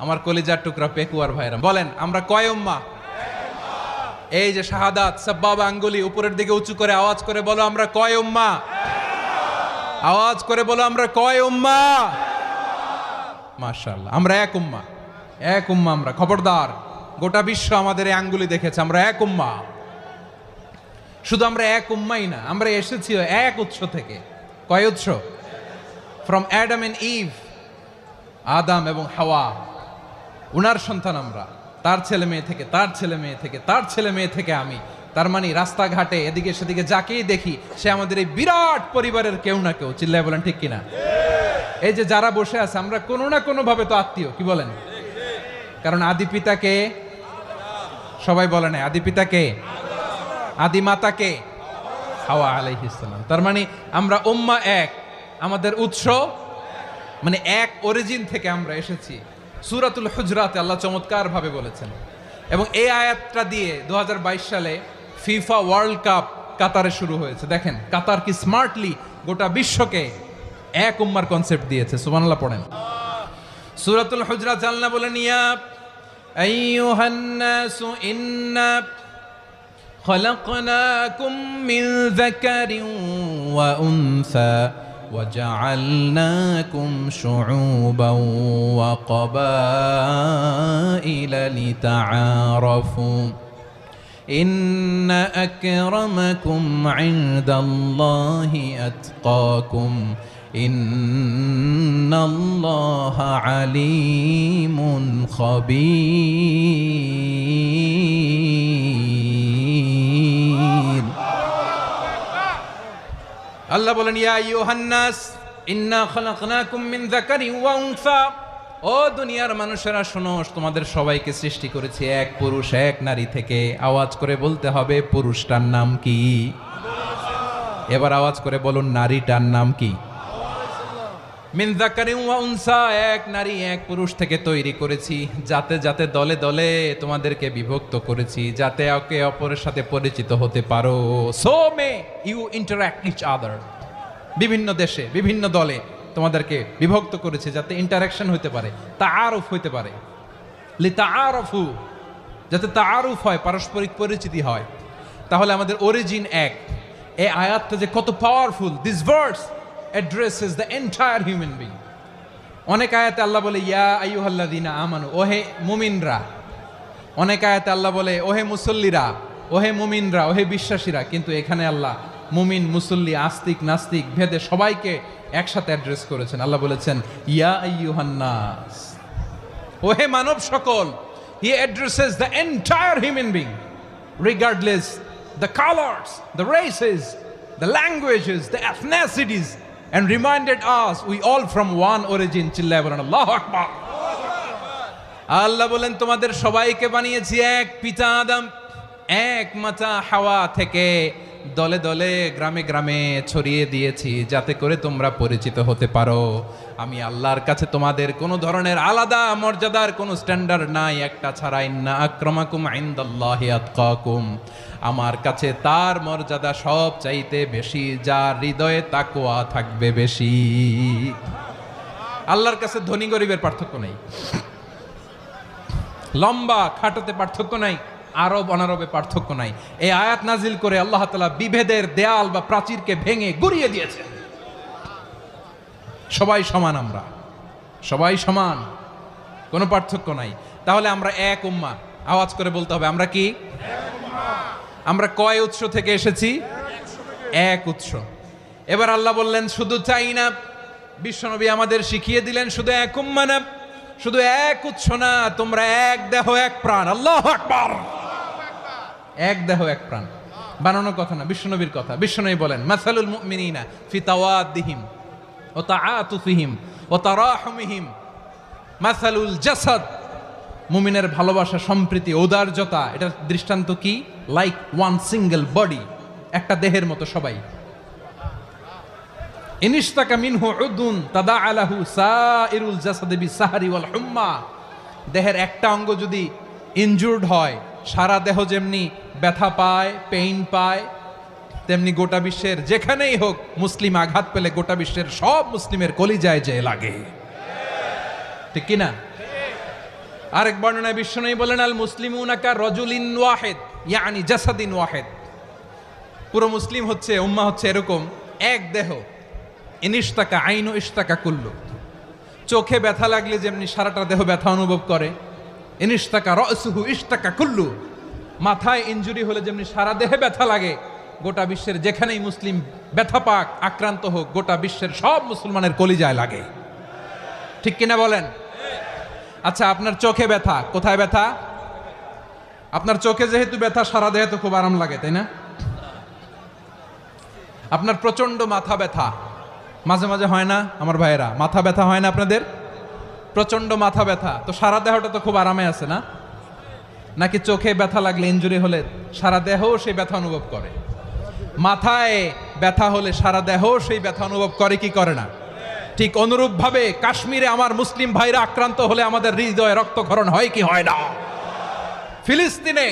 আমার কলিজার টুকরা পেকুয়ার ভাইরা বলেন, আমরা কয় উম্মাহ? এই যে শাহাদাত সাব্বাবা আঙ্গুলি উপরের দিকে উঁচু করে আওয়াজ করে বলো, আমরা কয় উম্মাহ? আওয়াজ করে বলো, আমরা কয় উম্মাহ? মাশাআল্লাহ, আমরা এক উম্মাহ, এক উম্মাহ আমরা। খবরদার, গোটা বিশ্ব আমাদের এই আঙ্গুলি দেখেছে, আমরা এক উম্মাহ। শুধু আমরা এক উম্মাই না, আমরা এসেছি এক উৎস থেকে। কয় উৎস? ফ্রম অ্যাডাম এন্ড ইভ, আদম এবং হাওয়া, উনার সন্তান আমরা। তার ছেলে মেয়ে থেকে, তার ছেলে মেয়ে থেকে, তার ছেলে মেয়ে থেকে আমি। তার মানে রাস্তাঘাটে এদিকে সেদিকে যাকেই দেখি সে আমাদের এই বিরাট পরিবারের কেউ না কেউ। চিল্লায় বলেন ঠিক কিনা? এই যে যারা বসে আছে, আমরা কোনো না কোনো ভাবে তো আত্মীয়। কি বলেন? কারণ আদি পিতাকে সবাই বলে না, আদি পিতাকে, আদি মাতাকে হাওয়া আলাইহিস সালাম। তার মানে আমরা উম্মাহ এক, আমাদের উৎস মানে এক অরিজিন থেকে আমরা এসেছি। সূরাতুল হুজরাতে আল্লাহ চমৎকার ভাবে বলেছেন, এবং এই আয়াতটা দিয়ে 2022 সালে ফিফা ওয়ার্ল্ড কাপ কাতারে শুরু হয়েছে। দেখেন কাতার কি স্মার্টলি গোটা বিশ্বকে এক উম্মার কনসেপ্ট দিয়েছে। সুবহানাল্লাহ পড়েন। সূরাতুল হুজরাত আল্লাহ বলেন, ইয়া আইয়ুহান নাসু ইন্না খলাকনাকুম মিন যাকারিন ওয়া উনসা وجعلناكم شعوبا وقبائل لتعارفوا إن أكرمكم عند الله أتقاكم إن الله عليم خبير। আল্লাহ বলেন, ইয়া আইয়ুহান নাস ইন্না খলাকনাকুম মিন যাকারিন ওয়া উনসা, ও দুনিয়ার মানুষেরা শোনো, তোমাদের সবাইকে সৃষ্টি করেছি এক পুরুষ এক নারী থেকে। আওয়াজ করে বলতে হবে, পুরুষটার নাম কি? এবার আওয়াজ করে বলুন, নারীটার নাম কি? মিন যাকারিন ওয়া উনসা, এক নারী এক পুরুষ থেকে তৈরি করেছি। যাতে যাতে দলে দলে তোমাদেরকে বিভক্ত করেছি, যাতে একে অপরের সাথে পরিচিত হতে পারো। So may you interact each other. বিভিন্ন দেশে বিভিন্ন দলে তোমাদেরকে বিভক্ত করেছে যাতে ইন্টারাকশন হতে পারে, তাআরুফ হতে পারে। লিতাআরফু, যাতে তাআরুফ হয়, পারস্পরিক পরিচিতি হয়। তাহলে আমাদের অরিজিন এক। এই আয়াতটা যে কত powerful! This verse addresses the entire human being. অনেক আয়াতে আল্লাহ বলে, ইয়া আইয়ুহাল্লাযীনা আমানু, ওহে মুমিনরা। অনেক আয়াতে আল্লাহ বলে, ওহে মুসল্লিরা, ওহে মুমিনরা, ওহে বিশ্বাসীরা। কিন্তু এখানে আল্লাহ মুমিন মুসল্লি আস্তিক নাস্তিক ভেদে সবাইকে একসাথে অ্যাড্রেস করেছেন। আল্লাহ বলেছেন ইয়া আইয়ুহান নাস, ও হে মানব সকল। হি addresses the entire human being regardless the colors, the races, the languages, the ethnicities, and reminded us we all from one origin. চিল্লায় বলেন আল্লাহু আকবার। আল্লাহ বলেন তোমাদের সবাইকে বানিয়েছি এক পিতা আদম, এক মাতা হাওয়া থেকে, দলে দলে গ্রামে গ্রামে ছড়িয়ে দিয়েছি যাতে করে তোমরা পরিচিত হতে পারো। আমি আল্লাহর কাছে তোমাদের কোনো ধরনের আলাদা মর্যাদার কোনো স্ট্যান্ডার্ড নাই একটা ছাড়া। ইন্না আক্রামাকুম ইনদাল্লাহি আতকাকুম, আমার কাছে তার মর্যাদা সব চাইতে বেশি যার হৃদয়ে তাকওয়া থাকবে বেশি। আল্লাহর কাছে ধনী গরিবের পার্থক্য নেই, লম্বা খাটোতে পার্থক্য নাই, আরব অনারবে পার্থক্য নাই। এই আয়াত নাজিল করে আল্লাহ তাআলা বিভেদের দেয়াল বা প্রাচীরকে ভেঙে গুড়িয়ে দিয়েছে। সবাই সমান, আমরা সবাই সমান, কোনো পার্থক্য নাই। তাহলে আমরা এক উম্মাহ, আওয়াজ করে বলতে হবে আমরা কি? আমরা কয় উৎস থেকে এসেছি? এক উৎস। এবার আল্লাহ বললেন শুধু চাই না, বিশ্বনবী আমাদের শিখিয়ে দিলেন শুধু এক উম্মাহ না, শুধু এক উৎস না, তোমরা এক দেহ এক প্রাণ। আল্লাহু আকবার। এক দেহ এক প্রাণ বানানো কথা না, বিশ্বনবীর কথা। বিশ্বনবী বলেন মাসালুল মুমিনিনা ফি তাওয়াদ্দিহিম ওয়া তাআতুফিহিম ওয়া তারাহুমিহিম মাসালুল জাসাদ। মুমিনের ভালোবাসা, সম্প্রীতি, ঔদার্যতা, এটা দৃষ্টান্ত কি? লাইক ওয়ান সিঙ্গেল বডি, একটা দেহের মতো সবাই। ইনিশতাকা মিনহু উদুন তাদাআলাহু সাইরুল জাসাদি বিসাহরি ওয়াল হুম্মা। দেহের একটা অঙ্গ যদি ইনজুর্ড হয়, সারা দেহ যেমনি ব্যথা পায়, পেইন পায়, তেমনি গোটা বিশ্বের যেখানেই হোক মুসলিম আঘাত পেলে গোটা বিশ্বের সব মুসলিমের কলিজায় যে লাগে, ঠিক কিনা? আরেক বর্ণনায় বিশ্বনবী বলেন আল মুসলিমুনা কা রাজুলিন ওয়াহিদ ইয়ানি জাসাদিন ওয়াহিদ। পুরো মুসলিম হচ্ছে, উম্মাহ হচ্ছে এরকম এক দেহ। ইনিশতাকা আইনু ইশতাকা কুল্লু। চোখে ব্যথা লাগলে যেমনি সারাটা দেহ ব্যথা অনুভব করে, ইনিশতাকা রাসুহু ইশতাকা কুল্লু। মাথায় ইনজুরি হলে যেমনি সারা দেহে ব্যথা লাগে, গোটা বিশ্বের যেখানেই মুসলিম ব্যথা পাক, আক্রান্ত হোক, গোটা বিশ্বের সব মুসলমানের কলিজায় লাগে, ঠিক কিনা বলেন? আচ্ছা, আপনার চোখে ব্যথা, কোথায় ব্যথা? আপনার চোখে যেহেতু ব্যথা, সারা দেহে তো খুব আরাম লাগে, তাই না? আপনার প্রচন্ড মাথা ব্যথা মাঝে মাঝে হয় না আমার ভাইয়েরা? মাথা ব্যথা হয় না আপনাদের? প্রচন্ড মাথা ব্যথা, তো সারা দেহটা তো খুব আরামে আছে না? নাকি চোখে ব্যথা লাগলে, ইনজুরি হলে সারা দেহ সেই ব্যথা অনুভব করে? মাথায় ব্যথা হলে সারা দেহ সেই ব্যথা অনুভব করে কি করে না? ঠিক অনুরূপ ভাবে কাশ্মীরে আমার মুসলিম ভাইরা আক্রান্ত হলে আমাদের হৃদয়ে রক্তক্ষরণ হয় কি হয় না? ফিলিস্তিনে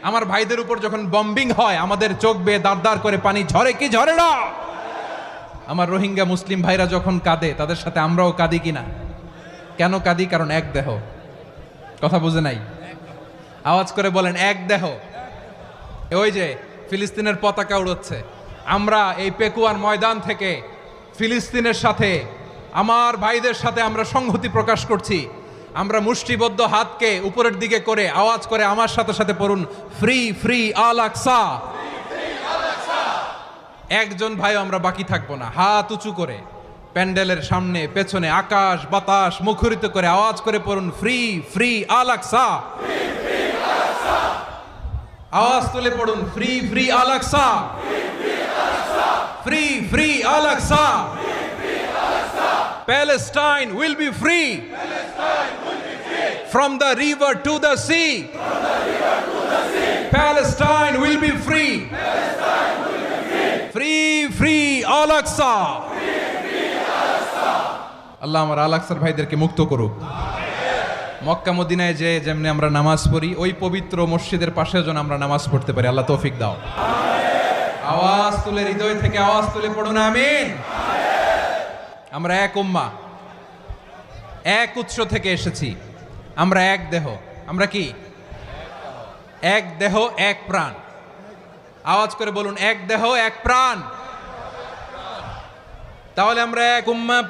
আমার ভাইদের উপর যখন বম্বিং হয়, আমাদের চোখ বেয়ে দাঁড় দাঁড় করে পানি ঝরে কি ঝরে না? আমার রোহিঙ্গা মুসলিম ভাইরা যখন কাঁদে, তাদের সাথে আমরাও কাঁদি কিনা? কেন কাঁদি? কারণ এক দেহ। কথা বুঝে নাই? আওয়াজ করে বলেন এক দেহ। ওই যে ফিলিস্তিনের পতাকা উড়ছে, আমরা এই পেকুয়ার ময়দান থেকে ফিলিস্তিনের সাথে, আমার ভাইদের সাথে আমরা সংহতি প্রকাশ করছি। আমরা মুষ্টিবদ্ধ হাতকে উপরের দিকে করে আওয়াজ করে আমার সাথে সাথে পড়ুন ফ্রি ফ্রি আল আকসা। একজন ভাই আমরা বাকি থাকবো না, হাত উঁচু করে প্যান্ডেলের সামনে পেছনে আকাশ বাতাস মুখরিত করে আওয়াজ করে পড়ুন ফ্রি ফ্রি আল আকসা। আওয়াজ তুলে পড়ুন free free Al Aqsa, free free Al Aqsa. Palestine will be free from the river to the sea. Palestine will be free. Free free Al-Aqsa. আল্লাহ আমার আল-আকসার ভাইদেরকে মুক্ত করুক। মক্কা মদিনায় যে যেমনি আমরা নামাজ পড়ি, ওই পবিত্র মসজিদের পাশে যেন আমরা নামাজ পড়তে পারি। আল্লাহ তৌফিক দাও। আওয়াজ তুলে, হৃদয় থেকে আওয়াজ তুলে পড়ুন আমিন। আমরা এক উম্মাহ, এক উৎস থেকে এসেছি, আমরা এক দেহ। আমরা কি? এক দেহ এক প্রাণ। আওয়াজ করে বলুন এক দেহ এক প্রাণ। তাহলে আমরা এক উম্মাহ,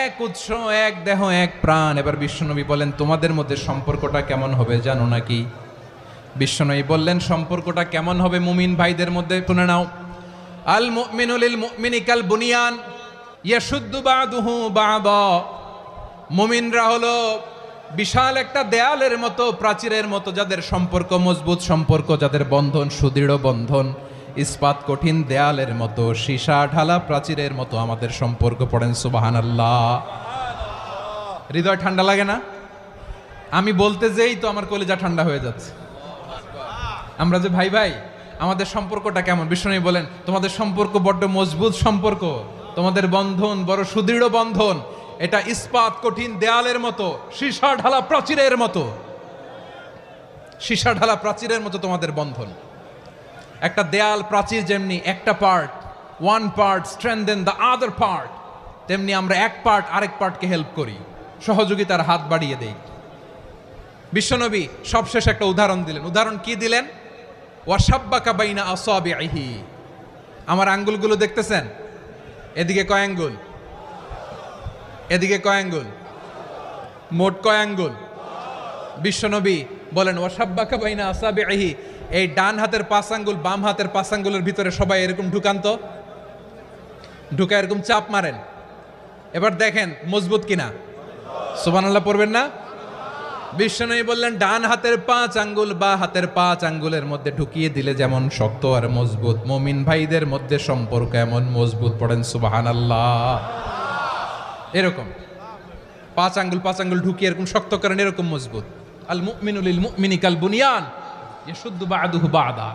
এক উৎস, এক দেহ এক প্রাণ। এবার বিশ্বনবী বলেন তোমাদের মধ্যে সম্পর্কটা কেমন হবে জানো নাকি? বিশ্বনবী বললেন সম্পর্কটা কেমন হবে মুমিন ভাইদের মধ্যে শুনে নাও। আল মুমিনু লিল মুমিনি কাল বুনিয়ান ইয়াশুদ্দু বাদুহু বাদা। মুমিনরা হলো বিশাল একটা দেয়ালের মতো, প্রাচীরের মতো, যাদের সম্পর্ক মজবুত, সম্পর্ক যাদের বন্ধন সুদৃঢ় বন্ধন, ইস্পাত কঠিন দেয়ালের মতো, সীসা ঢালা প্রাচীরের মতো আমাদের সম্পর্ক। পড়েন সুবহানাল্লাহ। হৃদয় ঠান্ডা লাগে না? আমি বলতে যেই তো আমার কলিজা ঠান্ডা হয়ে যাচ্ছে। আমরা যে ভাই ভাই, আমাদের সম্পর্কটা কেমন? বিষ্ণু বলেন তোমাদের সম্পর্ক বড্ড মজবুত সম্পর্ক, তোমাদের বন্ধন বড় সুদৃঢ় বন্ধন, এটা ইস্পাত কঠিন দেয়ালের মতো, সীসা ঢালা প্রাচীরের মতো, সীসা ঢালা প্রাচীরের মতো তোমাদের বন্ধন। একটা দেয়াল প্রাচীর যেমনি একটা part, one part strengthen the other part, তেমনি আমরা এক পার্ট আরেক পার্টকে হেল্প করি, সহযোগিতার হাত বাড়িয়ে দেই। বিশ্বনবী সবশেষ একটা উদাহরণ দিলেন। উদাহরণ কি দিলেন? ওয়াসাব্বাকা বাইনা আসাবিহি। আমার আঙ্গুলগুলো দেখতেছেন? এদিকে কয় আঙ্গুল, এদিকে কয় আঙ্গুল, মোট কয় আঙ্গুল? বিশ্বনবী বলেন ওয়াসাব্বাকা বাইনা আসাবিহি, এই ডান হাতের 5 আঙ্গুল বাম হাতের 5 আঙ্গুলের ভিতরে সবাই এরকম ঢুকান্ত, ঢুকা এরকম চাপ মারেন। এবার দেখেন মজবুত কিনা। সুবহানাল্লাহ পড়বেন না? বিশ্বনবী বললেন ডান হাতের 5 আঙ্গুল বা হাতের 5 আঙ্গুলের মধ্যে ঢুকিয়ে দিলে যেমন শক্ত আর মজবুত, মুমিন ভাইদের মধ্যে সম্পর্ক এমন মজবুত। পড়েন সুবহানাল্লাহ। এরকম 5 আঙ্গুল ঢুকিয়ে এরকম শক্ত করেন, এরকম মজবুত। আল মুমিনু লিল মুমিনি কাল বুনিয়ান ইয়াশুদ্দু বাদুহু বাদা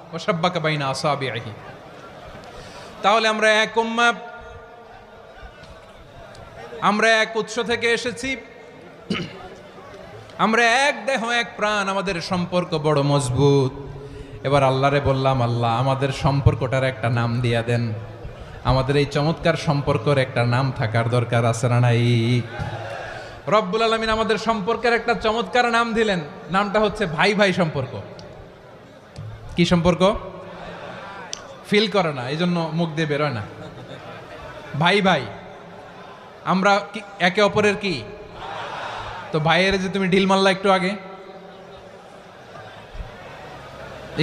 ওয়া শাব্বাকা বাইনা আসাবিহি। তাহলে আমরা এক উম্মাহ, আমরা এক উৎস থেকে এসেছি, আমরা এক দেহ এক প্রাণ, আমাদের সম্পর্ক বড় মজবুত। এবার আল্লাহরে বললাম, আল্লাহ আমাদের সম্পর্কটার একটা নাম দিয়া দেন। আমাদের এই চমৎকার সম্পর্কের একটা নাম থাকার দরকার আছে না নাই? রব্বুল আলামিন আমাদের সম্পর্কের একটা চমৎকার নাম দিলেন। নামটা হচ্ছে ভাই ভাই সম্পর্ক। কি সম্পর্ক? ফিল করে না, এই জন্য মুখ দিয়ে বেরোয় না। ভাই ভাই, আমরা একে অপরের কি? তো ভাইয়ের যে তুমি ঢিল মারলা একটু আগে,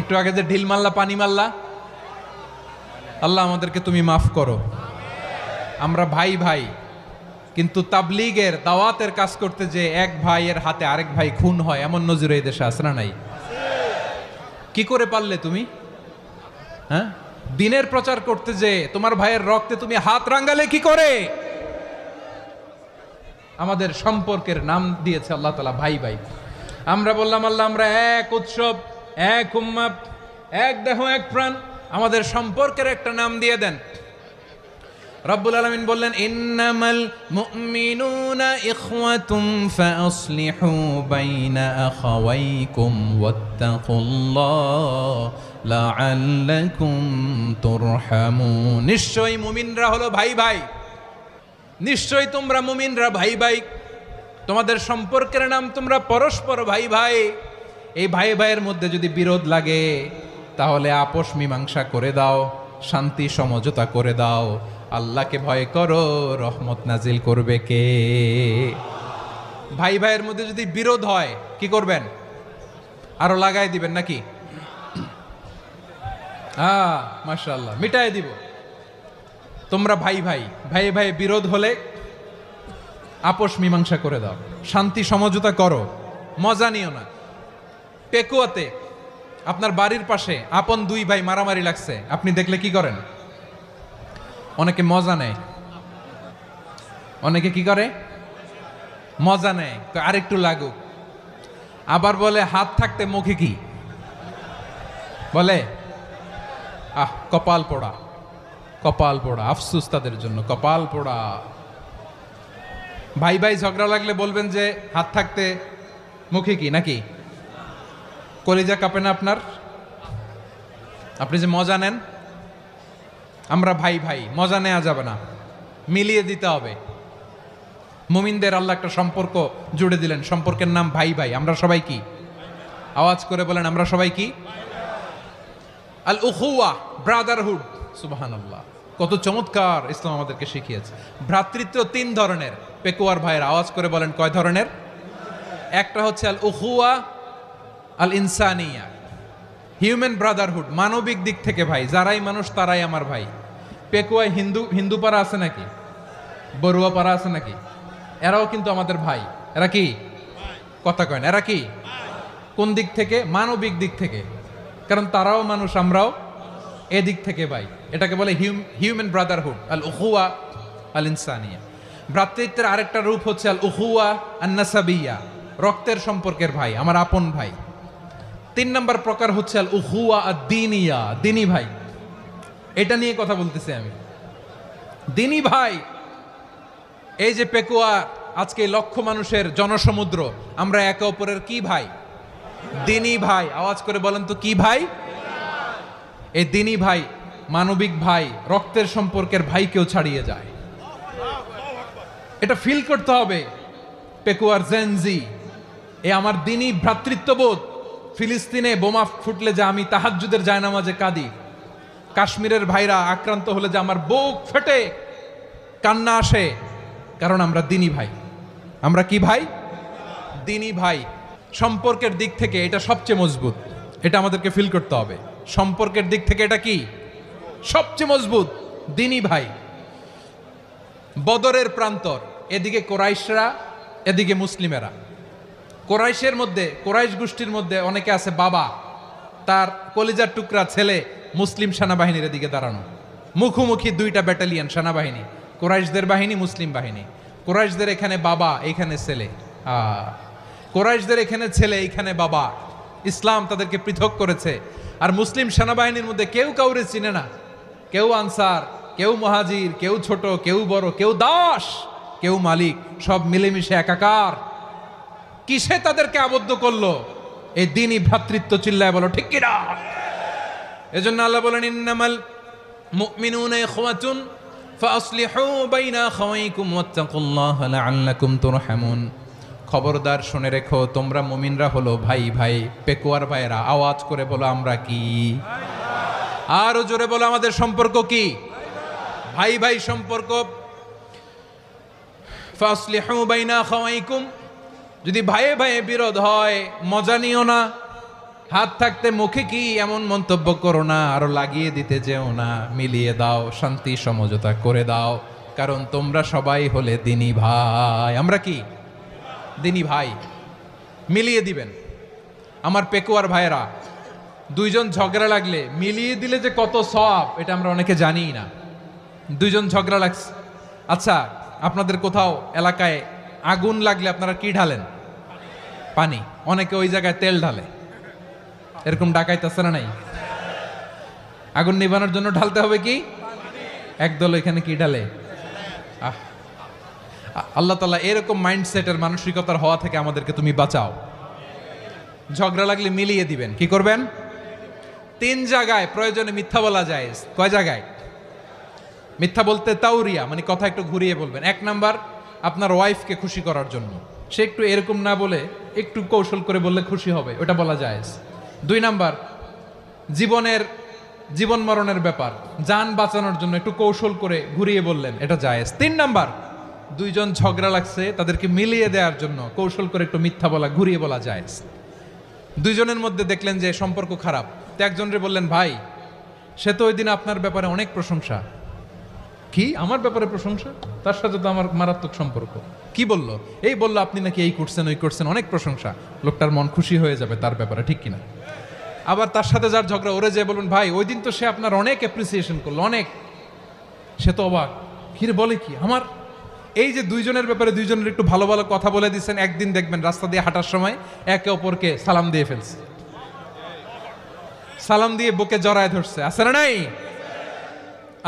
একটু আগে যে ঢিল মারলা, পানি মারলা, আল্লাহ আমাদেরকে তুমি মাফ করো। আমরা ভাই ভাই, কিন্তু তাবলীগের দাওয়াতের কাজ করতে যে এক ভাইয়ের হাতে আরেক ভাই খুন হয়, এমন নজির এই দেশে আছে না নাই? কি করে পারলে তুমি? হ্যাঁ, দিনের প্রচার করতে যে তোমার ভাইয়ের রক্তে তুমি হাত রাঙ্গালে কি করে? আমাদের সম্পর্কের নাম দিয়েছে আল্লাহ তাআলা ভাই ভাই। আমরা বললাম আল্লাহ আমরা এক উৎসব, এক উম্মাহ, এক দেহ এক প্রাণ, আমাদের সম্পর্কের একটা নাম দিয়ে দেন। রব্বুল আলামিন বললেন ইন্নামাল মুমিনুনা ইখওয়াতুম ফাসলিহু বাইনা আখাওয়াইকুম ওয়াত্তাকুল্লাহ লাআল্লাকুম তুরহামুন। নিশ্চয়ই মুমিনরা হলো ভাই ভাই, নিশ্চয়ই তোমরা মুমিনরা ভাই ভাই, তোমাদের সম্পর্কের নাম তোমরা পরস্পর ভাই ভাই। এই ভাই ভাইয়ের মধ্যে যদি বিরোধ লাগে তাহলে আপোষ মীমাংসা করে দাও, শান্তি সমঝোতা করে দাও। আল্লাহকে ভয় করো, রহমত নাজিল করবে কে? ভাই ভাইয়ের মধ্যে যদি বিরোধ হয় কি করবেন? আরো লাগাই দিবেন নাকি? মাশাআল্লাহ, মিটাই দিব। তোমরা ভাই ভাই, ভাই ভাই বিরোধ হলে আপোষ মীমাংসা করে দাও, শান্তি সমঝোতা করো, মজা নিও না। পেকুয়াতে আপনার বাড়ির পাশে আপন 2 ভাই মারামারি লাগছে, আপনি দেখলে কি করেন? অনেকে মজা নেয়। অনেকে কি করে? মজা নেয়, আরেকটু লাগুক। আবার বলে হাত থাকতে মুখে কি বলে? কপাল পোড়া, কপাল পোড়া। আফসোস তাদের জন্য, কপাল পোড়া। ভাই ভাই ঝগড়া লাগলে বলবেন যে হাত থাকতে মুখে কি, নাকি? কলিজা কাঁপে না আপনার? আপনি যে মজা নেন। আমরা ভাই ভাই, মজা নেওয়া যাবে না, মিলিয়ে দিতে হবে। মুমিনদের আল্লাহ একটা সম্পর্ক জুড়ে দিলেন, সম্পর্কের নাম ভাই ভাই। আমরা সবাই কি? আওয়াজ করে বলেন, আমরা সবাই কি? আল উখুয়া, ব্রাদারহুড। সুবহানাল্লাহ, কত চমৎকার ইসলাম আমাদেরকে শিখিয়েছে। ভ্রাতৃত্ব 3 ধরনের। পেকুয়ার ভাইয়ের আওয়াজ করে বলেন কয় ধরনের? একটা হচ্ছে আল উখুয়া আল ইনসানিয়া, হিউম্যান ব্রাদারহুড, মানবিক দিক থেকে ভাই, যারাই মানুষ তারাই আমার ভাই। পেকুয়ায় হিন্দু পাড়া আছে নাকি? বড়ুয়া পাড়া আছে নাকি? এরাও কিন্তু আমাদের ভাই। এরা কি কথা কয় না? এরা কি কোন দিক থেকে? মানবিক দিক থেকে, কারণ তারাও মানুষ, আমরাও এদিক থেকে ভাই। এটাকে বলে হিউম্যান ব্রাদারহুড, আল উখুয়া আল ইনসানিয়া। ভ্রাতৃত্বের আরেকটা রূপ হচ্ছে আল উখুয়া আন নাসাবিয়া, রক্তের সম্পর্কের ভাই, আমার আপন ভাই। 3 নম্বর প্রকার হচ্ছে আল উখুয়া আদ দ্বীনিয়া, দ্বীনি ভাই। এটা নিয়ে কথা বলতেছি আমি, দ্বীনি ভাই। এই যে পেকুয়া, আজকে লক্ষ মানুষের জনসমুদ্র, আমরা একে অপরের কি ভাই? দ্বীনি ভাই। আওয়াজ করে বলেন তো কি ভাই? এই দ্বীনি ভাই, মানবিক ভাই, রক্তের সম্পর্কের ভাইকেও ছাড়িয়ে যায়। এটা ফিল করতে হবে। পেকুয়ার জেনজি, এ আমার দ্বীনি ভ্রাতৃত্ববোধ। ফিলিস্তিনে বোমা ফুটলে যে আমি তাহাজ্জুদের জায়নামাজে কাঁদি, কাশ্মীরের ভাইরা আক্রান্ত হলে যে আমার বুক ফেটে কান্না আসে, কারণ আমরা দ্বীনি ভাই। আমরা কি ভাই? দ্বীনি ভাই। সম্পর্কের দিক থেকে এটা সবচেয়ে মজবুত, এটা আমাদেরকে ফিল করতে হবে। সম্পর্কের দিক থেকে এটা কি সবচেয়ে মজবুত? দ্বীনি ভাই। বদরের প্রান্তর, এদিকে কোরাইশরা, এদিকে মুসলিমেরা। কোরাইশের মধ্যে, কোরাইশ গোষ্ঠীর মধ্যে অনেকে আছে বাবা, তার কলিজার টুকরা ছেলে মুসলিম সেনাবাহিনীর এদিকে দাঁড়ানো, মুখোমুখি 2টা ব্যাটালিয়ন সেনাবাহিনী, কোরাইশদের বাহিনী, মুসলিম বাহিনী। কোরাইশদের এখানে বাবা, এইখানে ছেলে। কোরাইশদের এখানে ছেলে, এইখানে বাবা। ইসলাম তাদেরকে পৃথক করেছে। আর মুসলিম সেনাবাহিনীর মধ্যে কেউ কাউরে চিনে না, কেউ আনসার, কেউ মুহাজির, কেউ ছোট, কেউ বড়, কেউ দাস, কেউ মালিক, সব মিলেমিশে একাকার। কিসে তাদেরকে আবদ্ধ করলো? এই দ্বীনি ভ্রাতৃত্ব। চিল্লায় বলো ঠিক কিনা? এজন্য আল্লাহ বলেন, ইন্নামাল মুমিনুনা ইখওয়াতুন ফাসলিহু বাইনা আখাওয়াইকুম ওয়াত্তাকুল্লাহা লাআল্লাকুম তুরহামুন। খবরদার শুনে রেখো, তোমরা মুমিনরা হলো ভাই ভাই। পেকুয়ার ভাইরা আওয়াজ করে বলো আমরা কি? আরো জোরে বলো আমাদের সম্পর্ক কি? ভাই ভাই সম্পর্ক। ফাসলিহু বাইনা আখাওয়াইকুম, যদি ভাইয়ে ভাইয়ে বিরোধ হয় মজা নিও না, হাত থাকতে মুখে কি এমন মন্তব্য করো না, আরো লাগিয়ে দিতে যেও না, মিলিয়ে দাও, শান্তি সমঝোতা করে দাও, কারণ তোমরা সবাই হলে দ্বীনি ভাই। আমরা কি? দ্বীনি ভাই। মিলিয়ে দিবেন। আমার পেকুয়ার ভাইয়েরা, 2 জন ঝগড়া লাগলে মিলিয়ে দিলে যে কত সওয়াব, এটা আমরা অনেকে জানি না। 2 জন ঝগড়া লাগছে, আচ্ছা আপনাদের কোথাও এলাকায় আগুন লাগলে আপনারা কি ঢালেন? পানি। অনেকে ওই জায়গায় তেল ঢালে, এরকম ডাকাইতেছে না নাই? আগুন নিভানোর জন্য ঢালতে হবে কি? একদল এখানে কি ঢালে? আল্লাহ তাআলা এরকম মাইন্ডসেটের, মানসিকতার হওয়া থেকে আমাদেরকে তুমি বাঁচাও। ঝগড়া লাগলে মিলিয়ে দিবেন। কি করবেন? 3 জায়গায় প্রয়োজনে মিথ্যা বলা যায়। কয় জায়গায় মিথ্যা বলতে? তাউরিয়া, মানে কথা একটু ঘুরিয়ে বলবেন। 1 নাম্বার, আপনার ওয়াইফকে খুশি করার জন্য, সে একটু এরকম না বলে একটু কৌশল করে বললে খুশি হবে, ওটা বলা যায়। 2 নাম্বার, জীবন মরণের ব্যাপার, জান বাঁচানোর জন্য একটু কৌশল করে ঘুরিয়ে বললেন, এটা জায়েজ। 3 নাম্বার, 2 জন ঝগড়া লাগছে, তাদেরকে মিলিয়ে দেওয়ার জন্য কৌশল করে একটু মিথ্যা বলা, ঘুরিয়ে বলা জায়েজ। 2 জনের মধ্যে দেখলেন যে সম্পর্ক খারাপ, তো একজনরে বললেন, ভাই সে তো ওই দিন আপনার ব্যাপারে অনেক প্রশংসা। কি? আমার ব্যাপারে প্রশংসা? তার সাথে তো আমার মারাত্মক সম্পর্ক। কি বললো? এই বললো আপনি নাকি এই করছেন, ওই করছেন, অনেক প্রশংসা। লোকটার মন খুশি হয়ে যাবে তার ব্যাপারে, ঠিক কিনা? আবার তার সাথে যার ঝগড়া, ওরে যে বলুন, ভাই ওই দিন তো সে আপনার অনেক অ্যাপ্রিসিয়েশন করলো, অনেক। সে তো অবাক, কিরে বলে কি? আমার এই যে 2 জনের ব্যাপারে 2 জনের একটু ভালো ভালো কথা বলে দিচ্ছেন, একদিন দেখবেন রাস্তা দিয়ে হাঁটার সময় একে অপরকে সালাম দিয়ে ফেলছে, সালাম দিয়ে বুকে জড়ায় ধরছে, আছে না নাই?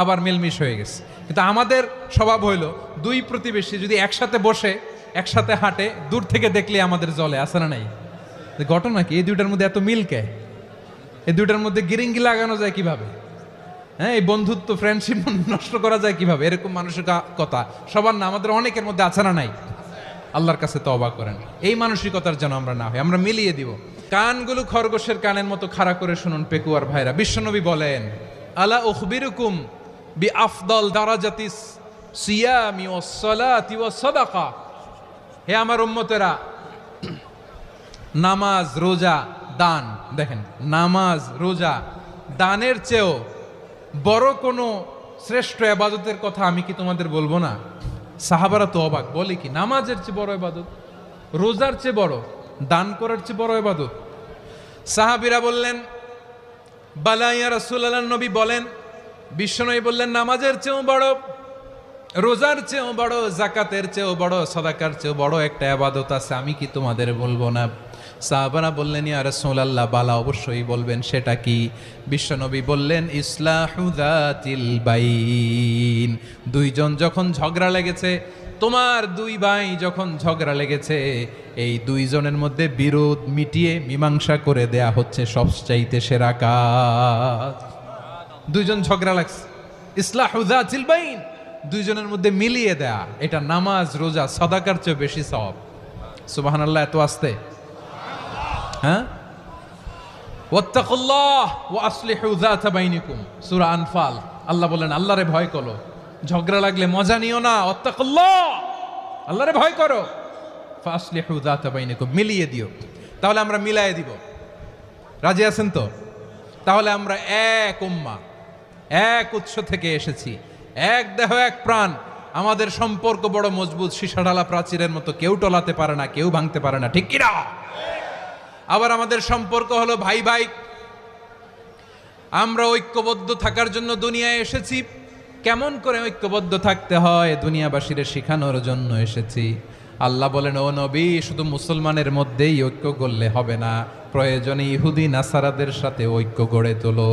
আবার মিলমিশ হয়ে গেছে। কিন্তু আমাদের স্বভাব হইল, 2 প্রতিবেশী যদি একসাথে বসে একসাথে হাঁটে, দূর থেকে দেখলে আমাদের জলে, আছে না নাই? ঘটনা কি? এই 2টার মধ্যে এত মিল কে? এই 2টার মধ্যে গিরিঙ্গি লাগানো যায় কিভাবে? হ্যাঁ, এই বন্ধুত্ব, ফ্রেন্ডশিপ নষ্ট করা যায় কিভাবে? এরকম মানসিকতা সবার না, আমাদের অনেকের মধ্যে আছে না নাই? আল্লাহর কাছে তওবা করেন, এই মানসিকতার যেন আমরা না হই। আমরা মিলিয়ে দিব। কানগুলো খরগোশের কানের মতো খাড়া করে শুনুন পেকুয়ার ভাইরা। বিশ্বনবী বলেন, আলা উখবিরুকুম বি আফদল দারাজাতিস সিয়ামি ওয়াস সালাতি ওয়াস সাদাকা। হে আমার উম্মতেরা, নামাজ, রোজা, দান। দেখেন, নামাজ রোজা দানের চেয়েও বড় কোনো শ্রেষ্ঠ ইবাদতের কথা আমি কি তোমাদের বলবো না? সাহাবারা তো অবাক, বলে কি নামাজের চেয়ে বড় ইবাদত, রোজার চেয়ে বড়, দান করার চেয়ে বড় ইবাদত? সাহাবীরা বললেন বালা ইয়া রাসূলুল্লাহ, নবী বলেন। বিশ্বনবী বললেন নামাজের চেয়েও বড়, রোজার চেয়েও বড়, যাকাতের চেয়েও বড়, সাদাকার চেয়েও বড় একটা ইবাদত আছে, আমি কি তোমাদের বলবো না? সাহাবারা বললেন ইয়া রাসূলুল্লাহ, বালা অবশ্যই বলবেন, সেটা কি? বিশ্বনবী বললেন ইসলাহু যাতিল বাইন। দুইজন যখন ঝগড়া লেগেছে, তোমার দুই ভাই যখন ঝগড়া লেগেছে, এই দুইজনের মধ্যে বিরোধ মিটিয়ে মীমাংসা করে দেয়া হচ্ছে সবচাইতে সেরা কাজ। দুইজন ঝগড়া লাগছে, ইসলাহু যাতিল বাইন, দুইজনের মধ্যে মিলিয়ে দেয়া, এটা নামাজ রোজা সাদাকার চেয়ে বেশি সওয়াব। সুবহানাল্লাহ, এত আস্তে, হ্যাঁ? ওয়াত্তাকুল্লাহ ওয়া আসলিহু যাতা বাইনিকুম, সূরা আনফাল। আল্লাহ বলেন আল্লাহরে ভয় করো, ঝগড়া লাগলে মজা নিও না, ওয়াত্তাকুল্লাহ, আল্লাহরে ভয় করো, ফাসলিহু যাতা বাইনিকুম, মিলিয়ে দিও। তাহলে আমরা মিলায়ে দিব, রাজি আছেন তো? তাহলে আমরা এক উম্মাহ, এক উৎস থেকে এসেছি, এক দেহ এক প্রাণ, আমাদের সম্পর্ক বড় মজবুত, সীসাঢালা প্রাচীরের মতো, কেউ টলাতে পারে না, কেউ ভাঙতে পারে না, ঠিক কিনা? আবার আমাদের সম্পর্ক হলো ভাই ভাই, আমরা ঐক্যবদ্ধ থাকার জন্য দুনিয়ায় এসেছি। কেমন করে ঐক্যবদ্ধ থাকতে হয় দুনিয়াবাসীর শেখানোর জন্য এসেছি। আল্লাহ বলেন ও নবী, শুধু মুসলমানের মধ্যেই ঐক্য গড়লে হবে না, প্রয়োজনে ইহুদি নাসারাদের সাথে ঐক্য গড়ে তোলো।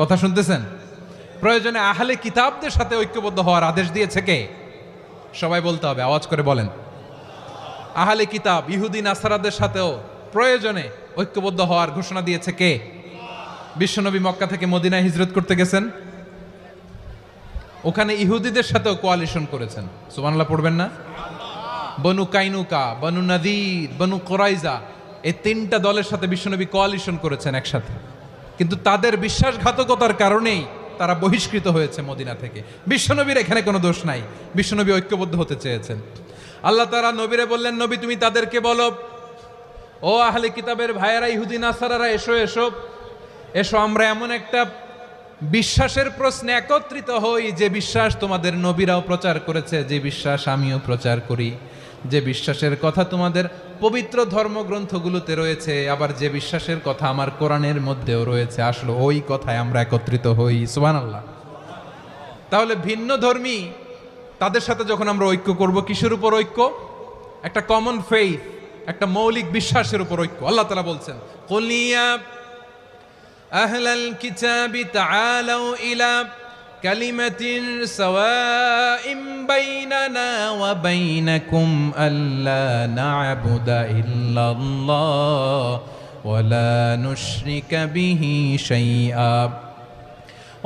কথা শুনতেছেন? প্রয়োজনে আহলে কিতাবদের সাথে ঐক্যবদ্ধ হওয়ার আদেশ দিয়েছে কে? সবাই বলতে হবে, আওয়াজ করে বলেন। আহলে কিতাব ইহুদি নাসারাদের সাথেও প্রয়োজনে ঐক্যবদ্ধ হওয়ার ঘোষণা দিয়েছে কে? বিশ্বনবী মক্কা থেকে মদিনায় হিজরত করতে গেছেন, ওখানে ইহুদিদের সাথেও কোয়ালিশন করেছেন। সুবহানাল্লাহ পড়বেন না? বনু কাইনুকা, বনু নাদির, বনু কুরাইজা, এই তিনটা দলের সাথে বিশ্বনবী কোয়ালিশন করেছেন একসাথে, কিন্তু তাদের বিশ্বাসঘাতকতার কারণেই তারা বহিষ্কৃত হয়েছে মদিনা থেকে। বিশ্বনবীর এখানে কোনো দোষ নাই, বিশ্বনবী ঐক্যবদ্ধ হতে চেয়েছেন। আল্লাহ তাআলা নবীরে বললেন, নবী তুমি তাদেরকে বলো, ও আহলে কিতাবের ভাইয়েরা, ইহুদি নাসারারা, এসো এসো এসো, আমরা এমন একটা বিশ্বাসের প্রশ্নে একত্রিত হই যে বিশ্বাস তোমাদের নবীরাও প্রচার করেছে, যে বিশ্বাস আমিও প্রচার করি, যে বিশ্বাসের কথা তোমাদের পবিত্র ধর্মগ্রন্থগুলোতে রয়েছে, আবার যে বিশ্বাসের কথা আমার কোরআনের মধ্যেও রয়েছে, আসলে ওই কথায় আমরা একত্রিত হই। সুবহানাল্লাহ। তাহলে ভিন্ন ধর্মী তাদের সাথে যখন আমরা ঐক্য করব, কিসের উপর ঐক্য? একটা কমন ফেইথ, একটা মৌলিক বিশ্বাসের উপর ঐক্য। আল্লাহ তাআলা বলছেন কুল ইয়া আহলাল কিতাবি তাআলাউ ইলা কালিমাতিন সাওয়াইম বাইনানা ওয়া বাইনাকুম আল্লা না'বুদা ইল্লাল্লাহ ওয়া লা নুশরিকা বিহি শাইআ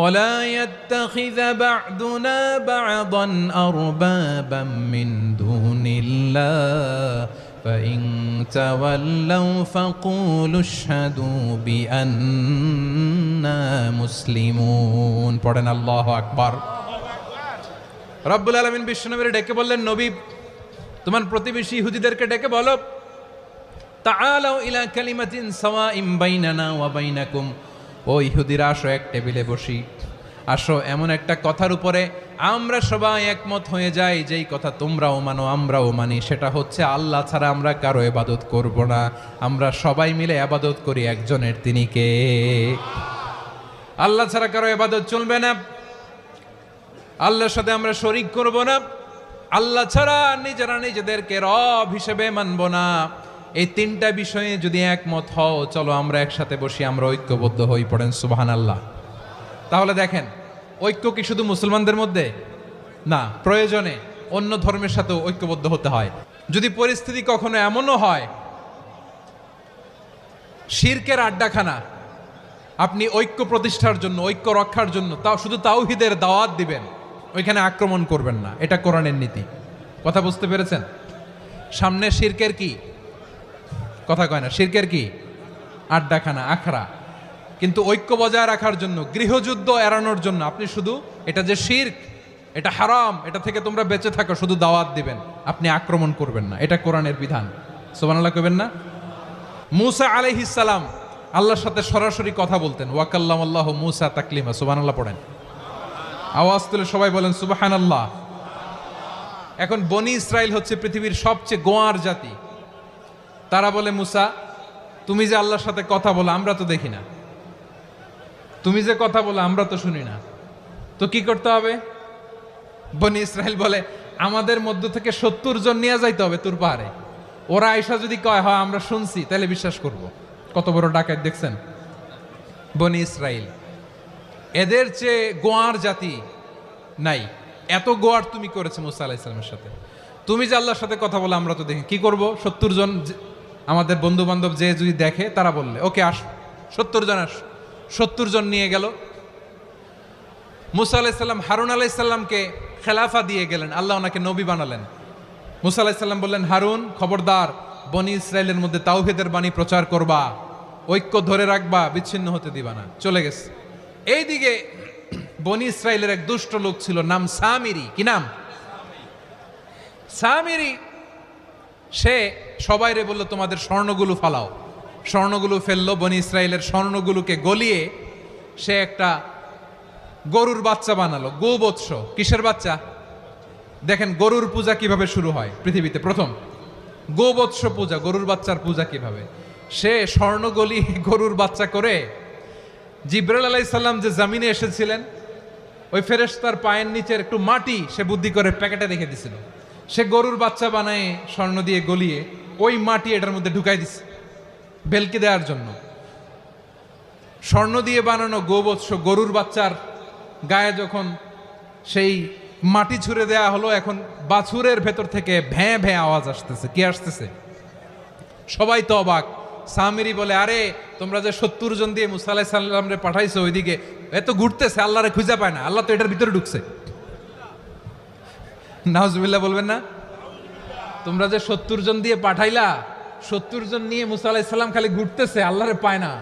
ولا يتخذ بعضنا بعضا أربابا من دون الله فإن تولوا فقولوا اشهدوا بأننا مسلمون। পড়েন আল্লাহু আকবার। রব্বুল আলামিন বিশ্বনবীকে ডেকে বললেন, নবী তোমার প্রতিবেশী ইহুদিদেরকে ডেকে বলো, তাআলাউ ইলা কালিমাতিন সাওয়াইম বাইনানা ওয়া বাইনাকুম, ও ইহুদিরা আসো, এক টেবিলে বসি, আসো এমন একটা কথার উপরে আমরা সবাই একমত হয়ে যাই, যেই কথা তোমরাও মানো আমরাও মানি, সেটা হচ্ছে আল্লাহ ছাড়া আমরা কারো ইবাদত করব না, আমরা সবাই মিলে ইবাদত করি একজনের, তিনি কে? আল্লাহ ছাড়া কারো ইবাদত চলবে না, আল্লাহর সাথে আমরা শরীক করব না, আল্লাহ ছাড়া নিজেরা নিজেদেরকে রব হিসেবে মানব না। এই তিনটা বিষয়ে যদি একমত হও, চলো আমরা একসাথে বসি, আমরা ঐক্যবদ্ধ হই। পড়েন সুবহানাল্লাহ। তাহলে দেখেন, ঐক্য কি শুধু মুসলমানদের মধ্যে না, প্রয়োজনে অন্য ধর্মের সাথেও ঐক্যবদ্ধ হতে হয়। যদি পরিস্থিতি কখনো এমনও হয় শিরকের আড্ডাখানা, আপনি ঐক্য প্রতিষ্ঠার জন্য, ঐক্য রক্ষার জন্য তাও শুধু তাওহীদের দাওয়াত দিবেন, ওইখানে আক্রমণ করবেন না, এটা কোরআনের নীতি। কথা বুঝতে পেরেছেন? সামনে শিরকের কি কথা কয় না, শিরকের কি আড্ডাখানা, আখড়া, কিন্তু ঐক্য বজায় রাখার জন্য, গৃহযুদ্ধ এড়ানোর জন্য আপনি শুধু এটা যে শিরক, এটা হারাম, এটা থেকে তোমরা বেঁচে থাকো, শুধু দাওয়াত দিবেন, আপনি আক্রমণ করবেন না, এটা কোরআনের বিধান। সুবহানাল্লাহ কইবেন না? মুসা আলাইহিস সালাম আল্লাহর সাথে সরাসরি কথা বলতেন। ওয়াকাল্লামাল্লাহু মুসা তাকলিমা, সুবহানাল্লাহ পড়েন। আওয়াজ তুলে সবাই বলেন সুবহানাল্লাহ। এখন বনি ইসরাইল হচ্ছে পৃথিবীর সবচেয়ে গোয়ার জাতি। তারা বলে, মুসা তুমি যে আল্লাহর সাথে কথা বলো আমরা তো দেখি না, তুমি যে কথা বলো আমরা তো শুনি না, তো কি করতে হবে? বনি ইসরাইল বলে, আমাদের মধ্য থেকে 70 জন নিয়ে যাইতে হবে তুর পাহাড়ে। ওরা আয়সা যদি কয় হয় আমরা শুনছি, তাহলে বিশ্বাস করব। কত বড় ডাকাত দেখছেন বনি ইসরাইল। এদের চেয়ে গোয়ার জাতি নাই। এত গোয়ার তুমি করেছে মুসা আলাইহিস সালামের সাথে। তুমি যে আল্লাহর সাথে কথা বলে আমরা তো দেখি, কি করব? 70 জন আমাদের বন্ধু বান্ধব যে যদি দেখে, তারা বললে ওকে আস, 70 জন আস। 70 জন নিয়ে গেল। মুসা আলাইহিস সালাম হারুন আলাইহিস সালামকে খেলাফা দিয়ে গেলেন, আল্লাহ ওনাকে নবী বানালেন। মুসা আলাইহিস সালাম বললেন, হারুন খবরদার, বনি ইসরাইলের মধ্যে তাওহীদের বাণী প্রচার করবা, ঐক্য ধরে রাখবা, বিচ্ছিন্ন হতে দিবা না। চলে গেছে। এইদিকে বনি ইসরাইলের এক দুষ্ট লোক ছিল, নাম সামিরি। কি নাম? সামিরি। সে সবাইরে বলল, তোমাদের স্বর্ণগুলো ফালাও। স্বর্ণগুলো ফেললো। বনি ইসরাইলের স্বর্ণগুলোকে গলিয়ে সে একটা গরুর বাচ্চা বানালো। গোবৎস। কিসের বাচ্চা? দেখেন গরুর পূজা কিভাবে শুরু হয় পৃথিবীতে প্রথম। গোবৎস পূজা, গরুর বাচ্চার পূজা কিভাবে। সে স্বর্ণ গলিয়ে গরুর বাচ্চা করে, জিবরাইল আলাইহিস সালাম যে জমিনে এসেছিলেন, ওই ফেরেশতার পায়ের নিচের একটু মাটি সে বুদ্ধি করে প্যাকেটে রেখে দিছিল। সে গরুর বাচ্চা বানায় স্বর্ণ দিয়ে গলিয়ে ওই মাটি এটার মধ্যে ঢুকাই দিছে ভেলকি দেওয়ার জন্য। স্বর্ণ দিয়ে বানানো গোবৎস গরুর বাচ্চার গায়ে যখন সেই মাটি ছুঁড়ে দেয়া হলো, এখন বাছুরের ভেতর থেকে ভ্যাঁ ভ্যাঁ আওয়াজ আসতেছে। কি আসতেছে? সবাই তো অবাক। সামিরি বলে, আরে তোমরা যে 70 জন দিয়ে মুসা আলাইহিস সালামরে পাঠাইছো, ওইদিকে এত ঘুরতেছে, আল্লাহরে খুঁজে পায় না, আল্লাহ তো এটার ভিতরে ঢুকছে। নাউজুবিল্লাহ বলবেন না? তোমরা যে 70 জন দিয়ে পাঠাইলা, 70 জন নিয়ে মুসা আলাইহিস সালাম খালি ঘুরতেছে, আল্লাহরে পায় না।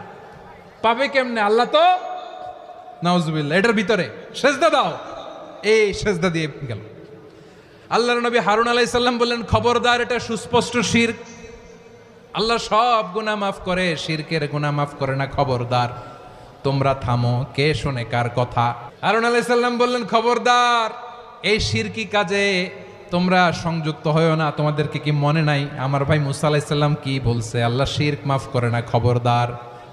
পাবে কেমনে? আল্লাহ তো, নাউজুবিল্লাহ, এটার ভিতরে সেজদা দাও। এই সেজদা দিয়ে গেল। আল্লাহর নবী হারুন আলাইহিস সালাম বললেন, খবরদার, এটা সুস্পষ্ট শিরক। আল্লাহ সব গুনাহ মাফ করে, শিরকের গুনাহ মাফ করে না, খবরদার তোমরা থামো। কে শোনে কার কথা? হারুন আলাইহিস সালাম বললেন, খবরদার, এই শিরকি কাজে তোমরা সংযুক্ত হয়ো না। তোমাদেরকে কি মনে নাই আমার ভাই মুসা আলাইহিস সালাম কি বলছে? আল্লাহ শিরক মাফ করে না, খবরদার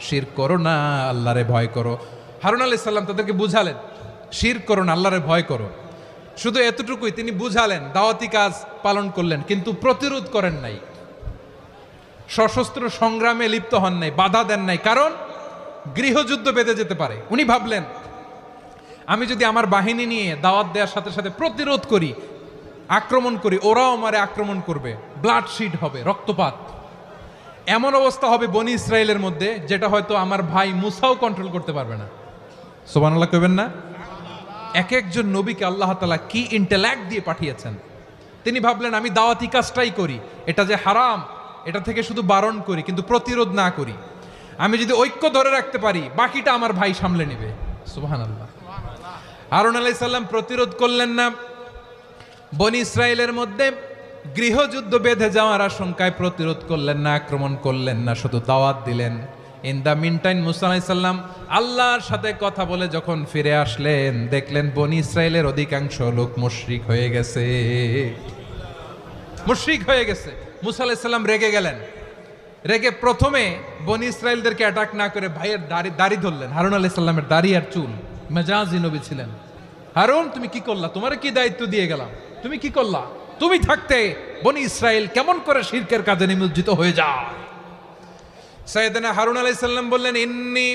শিরক করো না, আল্লাহরে ভয় করো। হারুন আলাইহিস সালাম তাদেরকে বুঝালেন, শিরক করো না, আল্লাহরে ভয় করো। শুধু এতটুকুই তিনি বুঝালেন, দাওয়াতি কাজ পালন করলেন, কিন্তু প্রতিরোধ করেন নাই, সশস্ত্র সংগ্রামে লিপ্ত হন নাই, বাধা দেন নাই। কারণ গৃহযুদ্ধ বেঁধে যেতে পারে। উনি ভাবলেন, আমি যদি আমার বাহিনী নিয়ে দাওয়াত দেওয়ার সাথে সাথে প্রতিরোধ করি, আক্রমণ করি, ওরাও আমারে আক্রমণ করবে, ব্লাডশিড হবে, রক্তপাত। এমন অবস্থা হবে বনি ইসরায়েলের মধ্যে, যেটা হয়তো আমার ভাই মুসাও কন্ট্রোল করতে পারবে না। সুবহানাল্লাহ কইবেন না? এক একজন নবীকে আল্লাহ তাআলা কি ইন্টেলেক্ট দিয়ে পাঠিয়েছেন। তিনি ভাবলেন, আমি দাওয়াতি কাজটাই করি, এটা যে হারাম এটা থেকে শুধু বারণ করি, কিন্তু প্রতিরোধ না করি। আমি যদি ঐক্য ধরে রাখতে পারি, বাকিটা আমার ভাই সামলে নেবে। সুবহানাল্লাহ। হারুন আলাইহিস সালাম প্রতিরোধ করলেন না। বনি ইসরায়েলের মধ্যে গৃহযুদ্ধ বেঁধে যাওয়ার আশঙ্কায় প্রতিরোধ করলেন না, আক্রমণ করলেন না, শুধু দাওয়াত দিলেন। ইন দ্য মিন টাইম মুসা আলাইহিস সালাম আল্লাহর সাথে কথা বলে যখন ফিরে আসলেন, দেখলেন বনি ইসরায়েলের অধিকাংশ লোক মুশরিক হয়ে গেছে। মুশরিক হয়ে গেছে। মুসা আলাইহিস সালাম রেগে গেলেন। রেগে প্রথমে বনি ইসরায়েলদেরকে অ্যাটাক না করে ভাইয়ের দাড়ি ধরলেন। হারুন আলাইহিস সালামের দাড়ি আর চুল। মেজাজি নবী ছিলেন। হারুন, তুমি কি করলা? তোমার কি দায়িত্ব দিয়ে গেলাম, তুমি কি করলা? তুমি থাকতে বনি ইসরায়েল কেমন করে শিরকের কাজে নিমজ্জিত হয়ে যায়? সাইয়েদনা হারুন আলাইহিস সালাম বললেন, ইন্নী,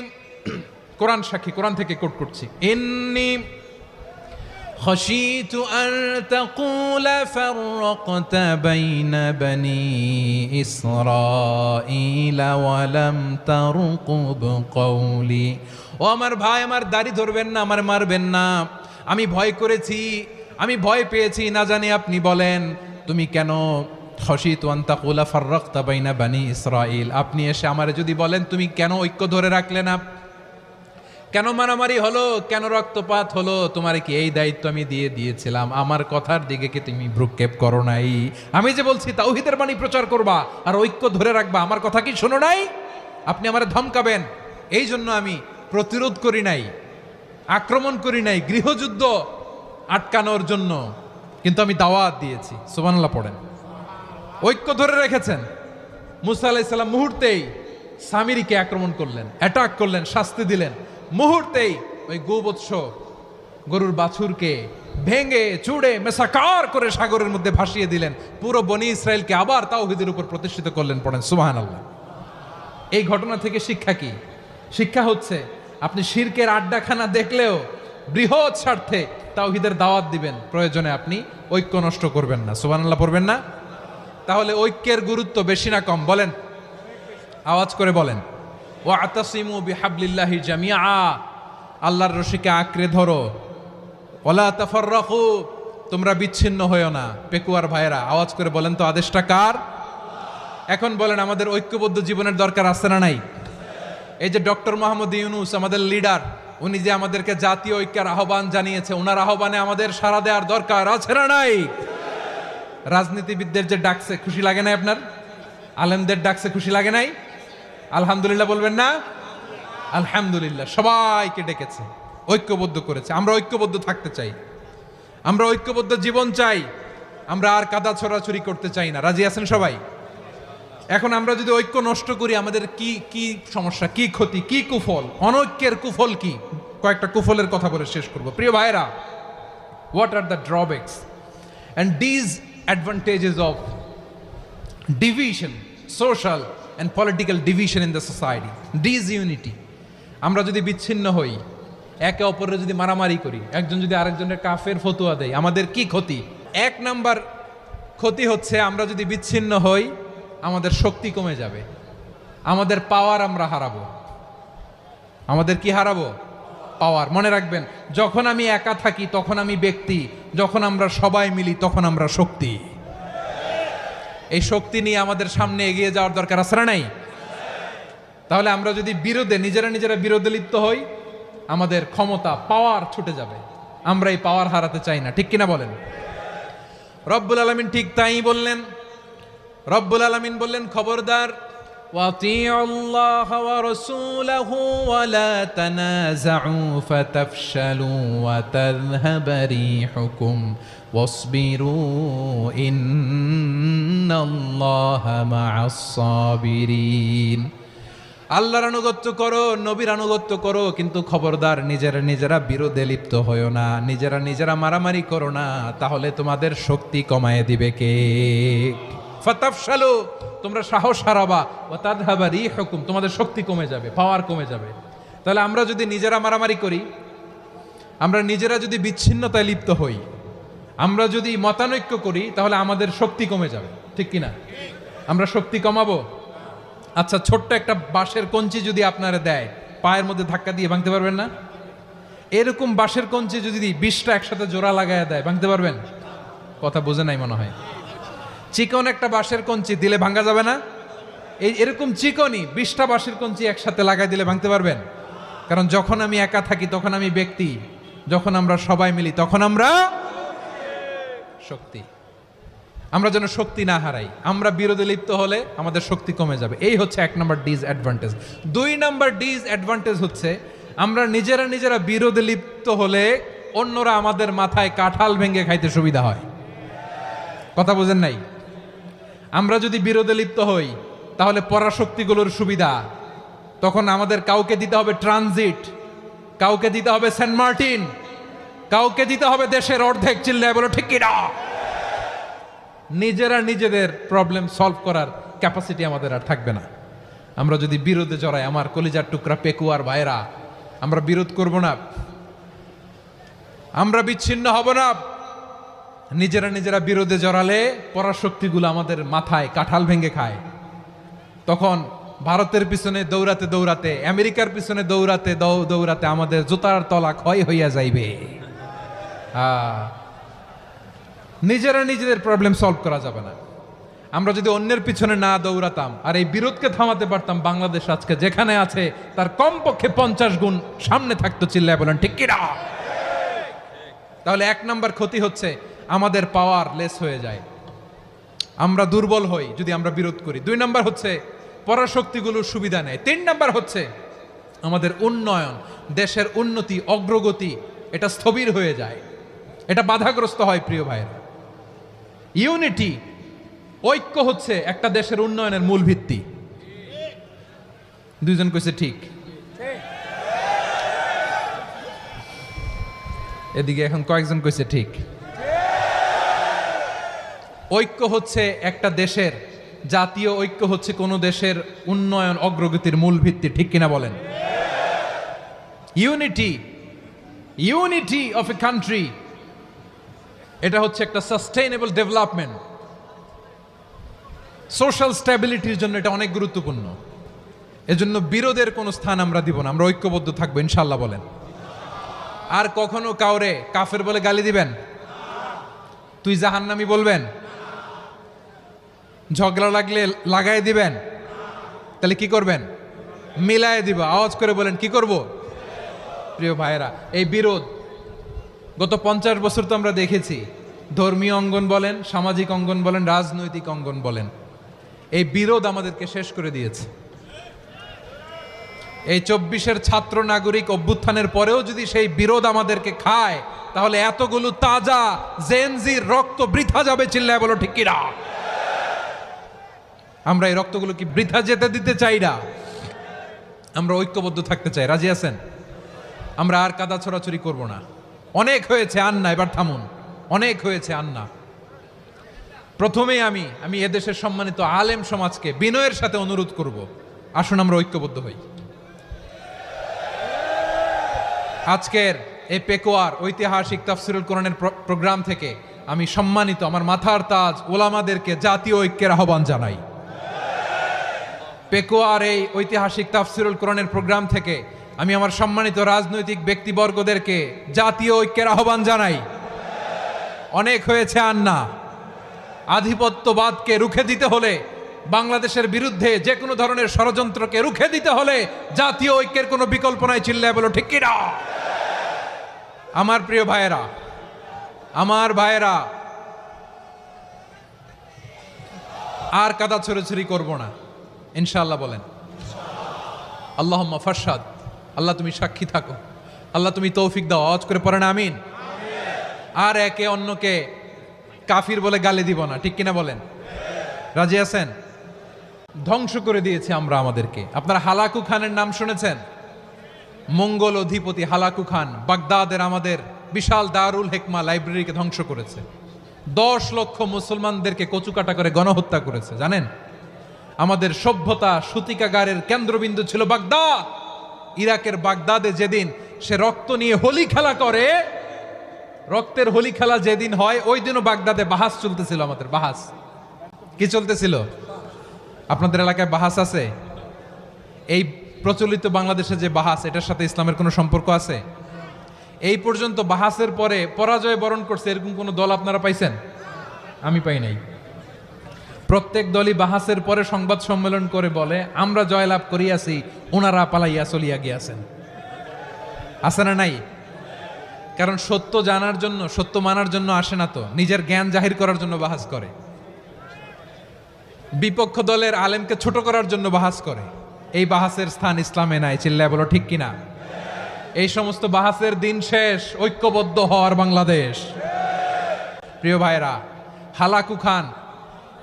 কোরআন সাক্ষী, কোরআন থেকে কোট করছি, ইন্নী خشيت أن تقول فرقت بين بني إسرائيل ولم ترقب قولي। ও আমার ভাই, আমার দাড়ি ধরবেন না, আমার মারবেন না। আমি ভয় করেছি, আমি ভয় পেয়েছি, না জানি আপনি বলেন তুমি কেন খশিতু আন তাকুলা ফাররাকতা বাইনা বানি ইসরাইল, আপনি এসে আমারে যদি বলেন তুমি কেন ঐক্য ধরে রাখলে না, কেন মারামারি হলো, কেন রক্তপাত হলো? তোমার কি এই দায়িত্ব আমি দিয়েছিলাম? আমার কথার দিকে কি তুমি ভ্রুক্ষেপ করো নাই? আমি যে বলছি তাওহীদের বাণী প্রচার করবা আর ঐক্য ধরে রাখবা, আমার কথা কি শোনো নাই? আপনি আমারে ধমকাবেন, এই জন্য আমি প্রতিরোধ করি নাই, আক্রমণ করি নাই, গৃহযুদ্ধ আটকানোর জন্য, কিন্তু আমি দাওয়াত দিয়েছি। সুবহানাল্লাহ পড়েন। ঐক্য ধরে রেখেছেন। মুসা আলাইহিস সালাম মুহূর্তেই সামিরীকে আক্রমণ করলেন, অ্যাটাক করলেন, শাস্তি দিলেন। মুহূর্তেই ওই গোবৎস গরুর বাছুরকে ভেঙে চুড়ে মেসাকার করে সাগরের মধ্যে ভাসিয়ে দিলেন। পুরো বনি ইসরায়েলকে আবার তাওহীদের উপর প্রতিষ্ঠিত করলেন। পড়েন সুবহানাল্লাহ। এই ঘটনা থেকে শিক্ষা কি? শিক্ষা হচ্ছে আপনি শিরকের আড্ডাখানা দেখলেও বৃহৎ স্বার্থে তাওহীদের দাওয়াত দিবেন, প্রয়োজনে আপনি ঐক্য নষ্ট করবেন না। সুবহানাল্লাহ পড়বেন না? তাহলে ঐক্যের গুরুত্ব বেশি না কম? বলেন, আওয়াজ করে বলেন। ওয়াতাসিমু বিহাবলিল্লাহি জামিআ, আল্লাহর রশিকে আঁকড়ে ধরো। ওয়ালা তাফাররাকু, তোমরা বিচ্ছিন্ন হয়ো না। পেকুয়ার ভাইরা আওয়াজ করে বলেন তো, আদেশটা কার? এখন বলেন, আমাদের ঐক্যবদ্ধ জীবনের দরকার আছে না নাই? এই যে ডক্টর মোহাম্মদ ইউনূস আমাদের লিডার, উনি যে আমাদেরকে জাতীয় ঐক্যের আহ্বান জানিয়েছে, ওনার আহ্বানে আমাদের সাড়া দেওয়ার দরকার আছে না নাই? রাজনীতিবিদদের যে ডাকছে, খুশি লাগে নাই আপনার? আলেমদের ডাকছে, খুশি লাগে নাই? আলহামদুলিল্লাহ বলবেন না? আলহামদুলিল্লাহ। সবাইকে ডেকেছে, ঐক্যবদ্ধ করেছে। আমরা ঐক্যবদ্ধ থাকতে চাই, আমরা ঐক্যবদ্ধ জীবন চাই, আমরা আর কাদা ছড়াছড়ি করতে চাই না। রাজি আছেন সবাই? এখন আমরা যদি ঐক্য নষ্ট করি, আমাদের কি কি সমস্যা, কি ক্ষতি, কি কুফল? অনৈক্যের কুফল কি? কয়েকটা কুফলের কথা বলে শেষ করব। প্রিয় ভাইরা, what are the drawbacks and disadvantages of division, social and political division in the society, disunity? আমরা যদি বিচ্ছিন্ন হই, একে অপরের যদি মারামারি করি, একজন যদি আরেকজনের কাফের ফতোয়া দেয়, আমাদের কি ক্ষতি? এক নাম্বার ক্ষতি হচ্ছে, আমরা যদি বিচ্ছিন্ন হই, আমাদের শক্তি কমে যাবে, আমাদের পাওয়ার আমরা হারাবো। আমাদের কি হারাবো? পাওয়ার। মনে রাখবেন, যখন আমি একা থাকি তখন আমি ব্যক্তি, যখন আমরা সবাই মিলি তখন আমরা শক্তি। এই শক্তি নিয়ে আমাদের সামনে এগিয়ে যাওয়ার দরকার আছে না নাই? তাহলে আমরা যদি নিজেরা বিরোধে লিপ্ত হই, আমাদের ক্ষমতা, পাওয়ার ছুটে যাবে। আমরা এই পাওয়ার হারাতে চাই না, ঠিক কিনা বলেন? রব্বুল আলামিন ঠিক তাই বললেন। রব্বুল আলামিন বললেন, খবরদার, وَأَطِيعُوا اللَّهَ وَرَسُولَهُ وَلَا تَنَازَعُوا فَتَفْشَلُوا وَتَذْهَبَ رِيحُكُمْ وَاصْبِرُوا إِنَّ اللَّهَ مَعَ الصَّابِرِينَ। আল্লাহর আনুগত্য করো, নবীর আনুগত্য করো, কিন্তু খবরদার নিজেরা বিরোধে লিপ্ত হয়ো না, নিজেরা মারামারি করো না, তাহলে তোমাদের শক্তি কমায় দিবে কে? ফাতাফশালু, তোমরা সাহস হারাবা, ওয়া তাযহাবা রিহুকুম, তোমাদের শক্তি কমে যাবে, পাওয়ার কমে যাবে। তাহলে আমরা যদি নিজেরা মারামারি করি, আমরা নিজেরা যদি বিচ্ছিন্নতায় লিপ্ত হই, আমরা যদি মতানৈক্য করি, তাহলে আমাদের শক্তি কমে যাবে, ঠিক কিনা? আমরা শক্তি কমাবো। আচ্ছা, ছোট্ট একটা বাঁশের কঞ্চি যদি আপনারা দেয়, পায়ের মধ্যে ধাক্কা দিয়ে ভাঙতে পারবেন না? এরকম বাঁশের কঞ্চি যদি 20টা একসাথে জোড়া লাগায় দেয়, ভাঙতে পারবেন? কথা বোঝে নাই মনে হয়। চিকন একটা বাঁশের কঞ্চি দিলে ভাঙা যাবে না? এরকম চিকনই 20টা বাঁশের কঞ্চি একসাথে লাগাই দিলে ভাঙতে পারবেন? কারণ যখন আমি একা থাকি তখন আমি ব্যক্তি, যখন আমরা সবাই মিলি তখন আমরা শক্তি। আমরা যেন শক্তি না হারাই। আমরা বিরোধে লিপ্ত হলে আমাদের শক্তি কমে যাবে। এই হচ্ছে 1 নম্বর ডিসঅ্যাডভান্টেজ। 2 নম্বর ডিসঅ্যাডভান্টেজ হচ্ছে, আমরা নিজেরা বিরোধে লিপ্ত হলে অন্যরা আমাদের মাথায় কাঁঠাল ভেঙে খাইতে সুবিধা হয়। কথা বোঝেন নাই? আমরা যদি বিরোধে লিপ্ত হই, তাহলে পরাশক্তিগুলোর সুবিধা, তখন আমাদের কাউকে দিতে হবে ট্রানজিট, কাউকে দিতে হবে সেন্ট মার্টিন, কাউকে দিতে হবে দেশের অর্ধেক। চিল্লায় বলো ঠিক কিনা? নিজেদের প্রবলেম সলভ করার ক্যাপাসিটি আমাদের আর থাকবে না। আমরা যদি বিরোধে জড়াই, আমার কলিজার টুকরা পেকুয়ার ভাইরা, আমরা বিরোধ করব না, আমরা বিচ্ছিন্ন হব না। নিজেরা বিরোধে জড়ালে পরাশক্তিগুলো আমাদের মাথায় কাঁঠাল ভেঙে খায়। তখন ভারতের পিছনে দৌড়াতে, আমেরিকার পিছনে দৌড়াতে আমাদের জুতার তলা ক্ষয় হইয়া যাইবে। নিজেদের প্রবলেম সলভ করা যাবে না। আমরা যদি অন্যের পিছনে না দৌড়াতাম আর এই বিরোধকে থামাতে পারতাম, বাংলাদেশ আজকে যেখানে আছে তার কমপক্ষে 50 গুণ সামনে থাকতো। চিল্লায় বলেন ঠিক কি না? তাহলে 1 নাম্বার ক্ষতি হচ্ছে আমাদের পাওয়ার লেস হয়ে যায়, আমরা দুর্বল হই যদি আমরা বিরোধ করি। 2 নাম্বার হচ্ছে পরাশক্তিগুলোর সুবিধা নেয়। 3 নাম্বার হচ্ছে আমাদের উন্নয়ন, দেশের উন্নতি, অগ্রগতি এটা স্থবির হয়ে যায়, এটা বাধাগ্রস্ত হয়। প্রিয় ভাইয়েরা, ইউনিটি, ঐক্য হচ্ছে একটা দেশের উন্নয়নের মূল ভিত্তি। 2 জন কইছে ঠিক, এদিকে এখন কয়েকজন কইছে ঠিক। ঐক্য হচ্ছে একটা দেশের, জাতীয় ঐক্য হচ্ছে কোন দেশের উন্নয়ন অগ্রগতির মূল ভিত্তি, ঠিক কিনা বলেন? ইউনিটি অফ এ কান্ট্রি, এটা হচ্ছে একটা সাস্টেইনেবল ডেভেলপমেন্ট, সোশ্যাল স্ট্যাবিলিটির জন্য এটা অনেক গুরুত্বপূর্ণ। এজন্য বিরোধের কোনো স্থান আমরা দিব না, আমরা ঐক্যবদ্ধ থাকবো ইনশাআল্লাহ বলেন। আর কখনো কাউরে কাফের বলে গালি দিবেন? তুই জাহান্নামী বলবেন? ঝগড়া লাগলে লাগাই দিবেন? তাহলে কি করবেন? মিলায় দিব। আওয়াজ করে বলেন কি করব? প্রিয় ভাইয়েরা, এই বিরোধ গত 50 বছর তো আমরা দেখেছি, ধর্মীয় অঙ্গন বলেন, সামাজিক অঙ্গন বলেন, রাজনৈতিক অঙ্গন বলেন, এই বিরোধ আমাদেরকে শেষ করে দিয়েছে। এই 24-এর ছাত্র নাগরিক অভ্যুত্থানের পরেও যদি সেই বিরোধ আমাদেরকে খায়, তাহলে এতগুলো তাজা জেনজির রক্ত বৃথা যাবে। চিল্লায় বলো ঠিক কিনা? আমরা এই রক্তগুলো কি বৃথা যেতে দিতে চাই না? আমরা ঐক্যবদ্ধ থাকতে চাই। রাজি আছেন? আমরা আর কাদা ছড়াছড়ি করব না। অনেক হয়েছে, আন্না, এবার থামুন। অনেক হয়েছে, আন্না। প্রথমেই আমি এদেশের সম্মানিত আলেম সমাজকে বিনয়ের সাথে অনুরোধ করব, আসুন আমরা ঐক্যবদ্ধ হই। আজকের এই পেকুয়ার ঐতিহাসিক তাফসিরুল কোরআনের প্রোগ্রাম থেকে আমি সম্মানিত আমার মাথার তাজ ওলামাদেরকে জাতীয় ঐক্যের আহ্বান জানাই। পেকুয়ার এই ঐতিহাসিক তাফসিরুল কোরআনের প্রোগ্রাম থেকে আমি আমার সম্মানিত রাজনৈতিক ব্যক্তিবর্গদেরকে জাতীয় ঐক্যের আহ্বান জানাই। অনেক হয়েছে, আন্না। আধিপত্যবাদকে রুখে দিতে হলে, বাংলাদেশের বিরুদ্ধে যে কোনো ধরনের ষড়যন্ত্রকে রুখে দিতে হলে জাতীয় ঐক্যের কোনো বিকল্প নাই। চিল্লায় বলো ঠিক কিনা? আমার প্রিয় ভাইয়েরা, আর কাদা ছড়াছড়ি করব না ইনশাআল্লাহ বলেন। আল্লাহুম্মা ফারশাদ, আল্লাহ তুমি সাক্ষী থাকো, আল্লাহ তুমি তৌফিক দাও। আওয়াজ করে পড়েন আমিন। আর একে অন্যকে কাফির বলে গালি দিব না, ঠিক কিনা বলেন? রাজি আছেন? ধ্বংস করে দিয়েছে আমরা আমাদেরকে। আপনারা হালাকু খানের নাম শুনেছেন? মঙ্গল অধিপতি হালাকু খান বাগদাদের আমাদের বিশাল দারুল হিকমা লাইব্রেরিকে ধ্বংস করেছে। 10 লক্ষ মুসলমানদেরকে কচুকাটা করে গণহত্যা করেছে। জানেন, আমাদের সভ্যতা সূতিকাগারের কেন্দ্রবিন্দু ছিল বাগদাদ। ইরাকের বাগদাদে যেদিন সে রক্ত নিয়ে হোলি খেলা করে, রক্তের হোলি খেলা যেদিন হয়, ওই দিনও বাগদাদে বাহাস চলতেছিল। আমাদের বাহাস কি চলতেছিল? আপনাদের এলাকায় বাহাস আছে? এই প্রচলিত বাংলাদেশে যে বাহাস, এটার সাথে ইসলামের কোনো সম্পর্ক আছে? এই পর্যন্ত বাহাসের পরে পরাজয় বরণ করছে এরকম কোন দল আপনারা পাইছেন? আমি পাই নাই। প্রত্যেক দলই বাহাসের পরে সংবাদ সম্মেলন করে বলে আমরা জয়লাভ করিয়াছি, ওনারা পালাইয়া চলিয়া গিয়াছেন। আছে না নাই? কারণ সত্য জানার জন্য, সত্য মানার জন্য আসে না তো, নিজের জ্ঞান জাহির করার জন্য বাহাস করে। বিপক্ষ দলের আলেমকে ছোট করার জন্য বাহাস করে। এই বাহাসের স্থান ইসলামে নাই। চিল্লায় বলো ঠিক কিনা? এই সমস্ত বাহাসের দিন শেষ, ঐক্যবদ্ধ হওয়ার বাংলাদেশ। প্রিয় ভাইরা, হালাকু খান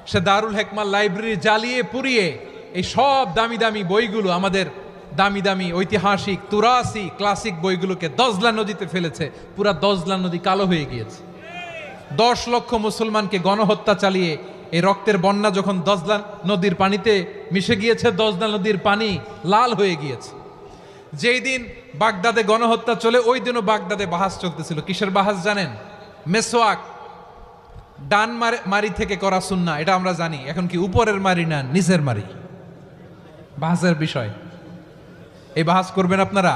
সে দারুল হিকমা লাইব্রেরি জ্বালিয়ে পুড়িয়ে এই সব দামি দামি বইগুলো, আমাদের দামি দামি ঐতিহাসিক তুরাসি ক্লাসিক বইগুলোকে দজলা নদীতে ফেলেছে। পুরা দজলা নদী কালো হয়ে গিয়েছে। 10 লক্ষ মুসলমানকে গণহত্যা চালিয়ে এই রক্তের বন্যা যখন দজলা নদীর পানিতে মিশে গিয়েছে, দজলা নদীর পানি লাল হয়ে গিয়েছে। যেই দিন বাগদাদে গণহত্যা চলে, ওই দিনও বাগদাদে বাহাস চলতেছিল। কিসের বাহাস জানেন? মেসওয়াক, ডান মারি থেকে করা সুন্নাহ, এটা আমরা জানি। এখন কি উপরের মারি না নিচের মারি? বাহাসের বিষয়। এই বাহাস করবেন আপনারা?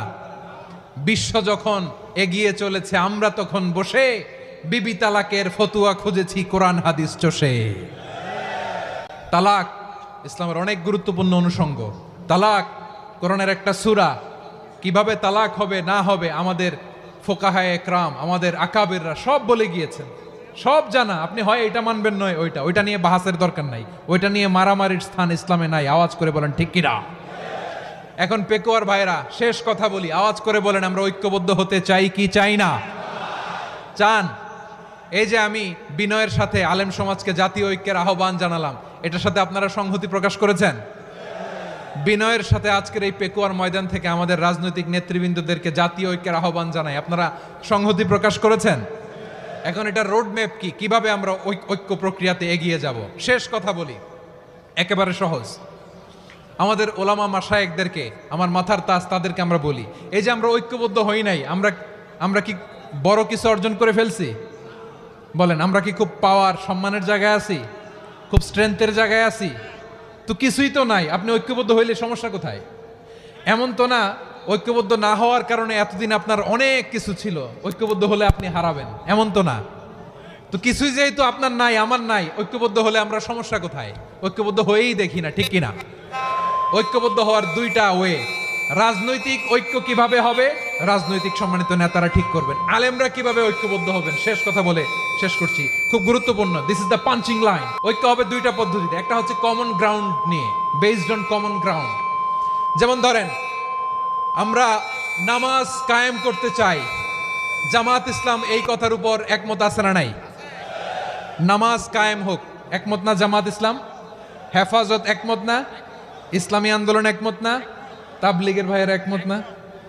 বিশ্ব যখন এগিয়ে চলেছে, আমরা তখন বসে বিবি তালাকের ফতুয়া খুঁজেছি কোরআন হাদিস চষে। তালাক ইসলামের অনেক গুরুত্বপূর্ণ অনুষঙ্গ। তালাক কোরআনের একটা সূরা। কিভাবে তালাক হবে না হবে আমাদের ফোকাহায়ে একরাম, আমাদের আকাবিররা সব বলে গিয়েছেন, সব জানা। আপনি হয় এটা মানবেন নয় ওইটা নিয়ে বাহাসের দরকার নাই, ওইটা নিয়ে মারামারির স্থান ইসলামে নাই। আওয়াজ করে বলেন ঠিক কিনা? এখন পেকুয়ার ভাইরা শেষ কথা বলি, আওয়াজ করে বলেন আমরা ঐক্যবদ্ধ হতে চাই কি চাই না? চান? এই যে আমি বিনয়ের সাথে আলেম সমাজকে জাতীয় ঐক্যের আহ্বান জানালাম, এটার সাথে আপনারা সংহতি প্রকাশ করেছেন? বিনয়ের সাথে আজকের এই পেকুয়ার ময়দান থেকে আমাদের রাজনৈতিক নেতৃবৃন্দদেরকে জাতীয় ঐক্যের আহ্বান জানাই, আপনারা সংহতি প্রকাশ করেছেন? এখন এটা রোড ম্যাপ কি, কিভাবে আমরা ঐক্য প্রক্রিয়াতে এগিয়ে যাব? শেষ কথা বলি, একেবারে সহজ। আমাদের ওলামা মাশায়েখদেরকে, আমার মাথার তাজ, তাদেরকে আমরা বলি, এই যে আমরা ঐক্যবদ্ধ হই নাই, আমরা কি বড় কিছু অর্জন করে ফেলছি? বলেন, আমরা কি খুব পাওয়ার সম্মানের জায়গায় আছি? খুব স্ট্রেংথের জায়গায় আছি? তো কিছুই তো নাই। আপনি ঐক্যবদ্ধ হইলে সমস্যা কোথায়? এমন তো না ঐক্যবদ্ধ না হওয়ার কারণে এতদিন আপনার অনেক কিছু ছিল, ঐক্যবদ্ধ হলে আপনি হারাবেন, এমন তো না। তো কিছুই যেহেতু আপনার নাই, আমার নাই, ঐক্যবদ্ধ হলে আমরা সমস্যা কোথায়? ঐক্যবদ্ধ হয়েই দেখি না, ঠিক কিনা? ঐক্যবদ্ধ হওয়ার দুইটা ওয়ে। রাজনৈতিক ঐক্য কিভাবে হবে? রাজনৈতিক সম্মানিত নেতারা ঠিক করবেন। আলেমরা কিভাবে ঐক্যবদ্ধ হবেন? শেষ কথা বলে শেষ করছি, খুব গুরুত্বপূর্ণ। This is the punching line. ঐক্য হবে দুইটা পদ্ধতিতে। একটা হচ্ছে কমন গ্রাউন্ড নিয়ে, বেসড অন কমন গ্রাউন্ড। যেমন ধরেন, আমরা নামাজ কায়েম করতে চাই, জামাত ইসলাম এই কথার উপর একমত আছে না নাই? নামাজ কায়েম হোক, একমত না জামাত ইসলাম? হেফাজত একমত না? ইসলামী আন্দোলন একমত না? তাবলীগের ভাইয়েরা একমত না?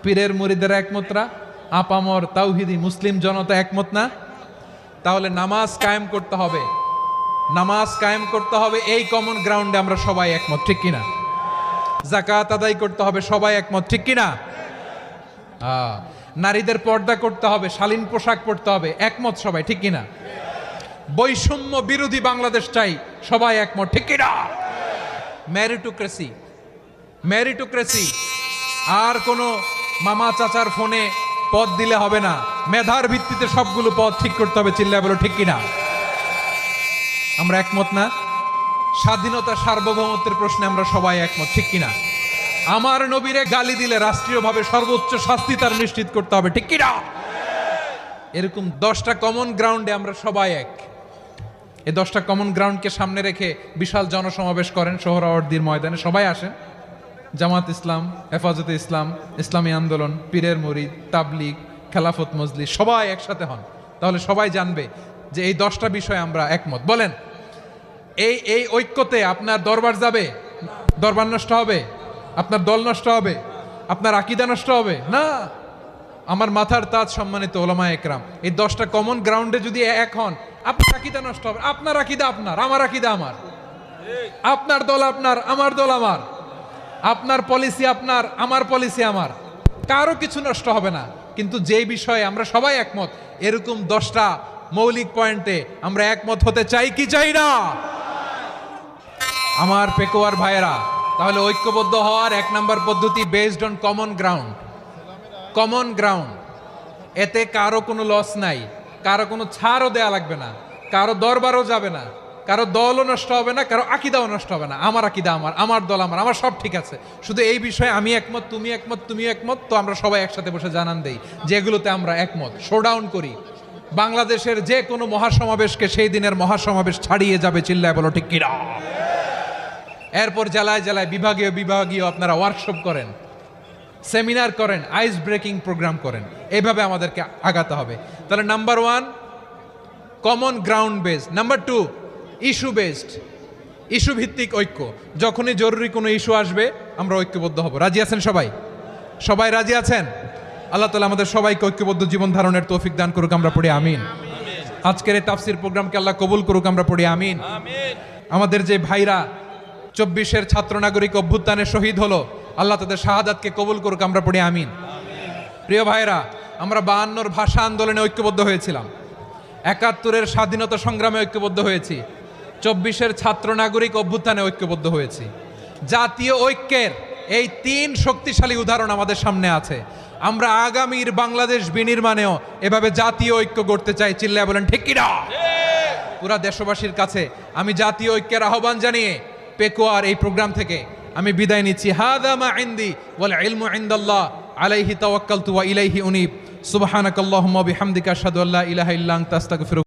পীরের মুরিদেরা একমত না? আপামর তাওহিদি মুসলিম জনতা একমত না? তাহলে নামাজ কায়েম করতে হবে, নামাজ কায়েম করতে হবে এই কমন গ্রাউন্ডে আমরা সবাই একমত, ঠিক কিনা? যাকাত আদায় করতে হবে, সবাই একমত, ঠিক কিনা? নারীদের পর্দা করতে হবে, শালীন পোশাক পরতে হবে, একমত সবাই, ঠিক কিনা? বৈষম্য বিরোধী বাংলাদেশ চাই, সবাই একমত, ঠিক কিনা? মেরিটোক্রেসি, আর কোনো মামা চাচার ফোনে পদ দিলে হবে না, মেধার ভিত্তিতে সবগুলো পদ ঠিক করতে হবে, চিল্লায় বলো ঠিক কিনা? আমরা একমত না? স্বাধীনতা সার্বভৌমত্বের প্রশ্নে আমরা সবাই একমত, ঠিক কিনা? আমার নবীরে গালি দিলে রাষ্ট্রীয়ভাবে সর্বোচ্চ শাস্তি তার নিশ্চিত করতে হবে, ঠিক কিনা? এরকম 10টা কমন গ্রাউন্ডে আমরা সবাই এক। এই 10টা কমন গ্রাউন্ডকে সামনে রেখে বিশাল জনসমাবেশ করেন সোহরাওয়ার্দীর ময়দানে, সবাই আসেন। জামাত ইসলাম, হেফাজতে ইসলাম, ইসলামী আন্দোলন, পীরের মুরিদ, তাবলীগ, খেলাফত মজলিস, সবাই একসাথে হন। তাহলে সবাই জানবে যে এই 10টা বিষয়ে আমরা একমত। বলেন, এই ঐক্যতে আপনার দরবার যাবে? দরবার নষ্ট হবে? আপনার দল নষ্ট হবে? আপনার আকীদা নষ্ট হবে না? আমার মাথার তাজ সম্মানিত ওলামায়ে একরাম, এই 10টা কমন গ্রাউন্ডে যদি এক হন, আপনার আকীদা নষ্ট হবে? আপনার আকীদা আপনার, আমার আকীদা আমার, আপনার দল আপনার, আমার দল আমার, আপনার পলিসি আপনার, আমার পলিসি আমার, কারো কিছু নষ্ট হবে না। কিন্তু যে বিষয়ে আমরা সবাই একমত, এরকম 10টা মৌলিক পয়েন্টে আমরা একমত হতে চাই কি চাই না? আমার পেকুয়ার ভাইয়েরা, তাহলে ঐক্যবদ্ধ হওয়ার 1 নম্বর পদ্ধতি based on common ground. Common ground, এতে কারো কোনো লস নাই, কারো কোনো ছাড়ও দেয়া লাগবে না, কারো দরবারও যাবে না, কারো দলও নষ্ট হবে না, কারো আকীদাও নষ্ট হবে না। আমার আকীদা আমার, আমার দল আমার, আমার সব ঠিক আছে। শুধু এই বিষয়ে আমি একমত, তুমি একমত, তুমি একমত, তো আমরা সবাই একসাথে বসে জানান দেই যেগুলোতে আমরা একমত, শোডাউন করি। বাংলাদেশের যে কোনো মহাসমাবেশকে সেই দিনের মহাসমাবেশ ছাড়িয়ে যাবে, চিল্লায় বলো ঠিক কিনা? এরপর জেলায় জেলায় বিভাগীয় আপনারা ওয়ার্কশপ করেন, সেমিনার করেন, আইস ব্রেকিং প্রোগ্রাম করেন। এইভাবে আমাদেরকে আগাতে হবে। তাহলে number 1 common ground based. Number 2 issue based, issue ভিত্তিক ঐক্য। যখনই জরুরি কোনো ইস্যু আসবে আমরা ঐক্যবদ্ধ হব। রাজি আছেন সবাই? সবাই রাজি আছেন? আল্লাহ তাআলা আমাদের সবাইকে ঐক্যবদ্ধ জীবন ধারণের তৌফিক দান করুক, আমরা পড়ি আমিন। আজকের এই তাফসীর প্রোগ্রামকে আল্লাহ কবুল করুক, আমরা পড়ি আমিন। আমাদের যে ভাইরা 24-এর ছাত্র নাগরিক অভ্যুত্থানে শহীদ হলো, আল্লাহ তাদের শাহাদাতকে কবুল করুক, আমরা পড়ি আমিন। প্রিয় ভাইরা, আমরা 52-র ভাষা আন্দোলনে ঐক্যবদ্ধ হয়েছিলাম, 71-এর স্বাধীনতা সংগ্রামে ঐক্যবদ্ধ হয়েছি, 24-এর ছাত্র নাগরিক অভ্যুত্থানে ঐক্যবদ্ধ হয়েছি। জাতীয় ঐক্যের এই 3 শক্তিশালী উদাহরণ আমাদের সামনে আছে। আমরা আগামীর বাংলাদেশ বিনির্মাণেও এভাবে জাতীয় ঐক্য গড়তে চাই, চিল্লায় বলেন ঠিক কিনা? পুরা দেশবাসীর কাছে আমি জাতীয় ঐক্যের আহ্বান জানিয়ে পেকুয়ার এই প্রোগ্রাম থেকে আমি বিদায় নিচ্ছি। হাদা মা ইনদি ওয়াল ইলমু ইনদাল্লাহ আলাইহি তাওয়াক্কালতু ওয়া ইলাইহি উনীব। সুবহানাকাল্লাহুম্মা বিহামদিকা আশহাদু আল্লা ইলাহা ইল্লা আনতা আস্তাগফিরুকা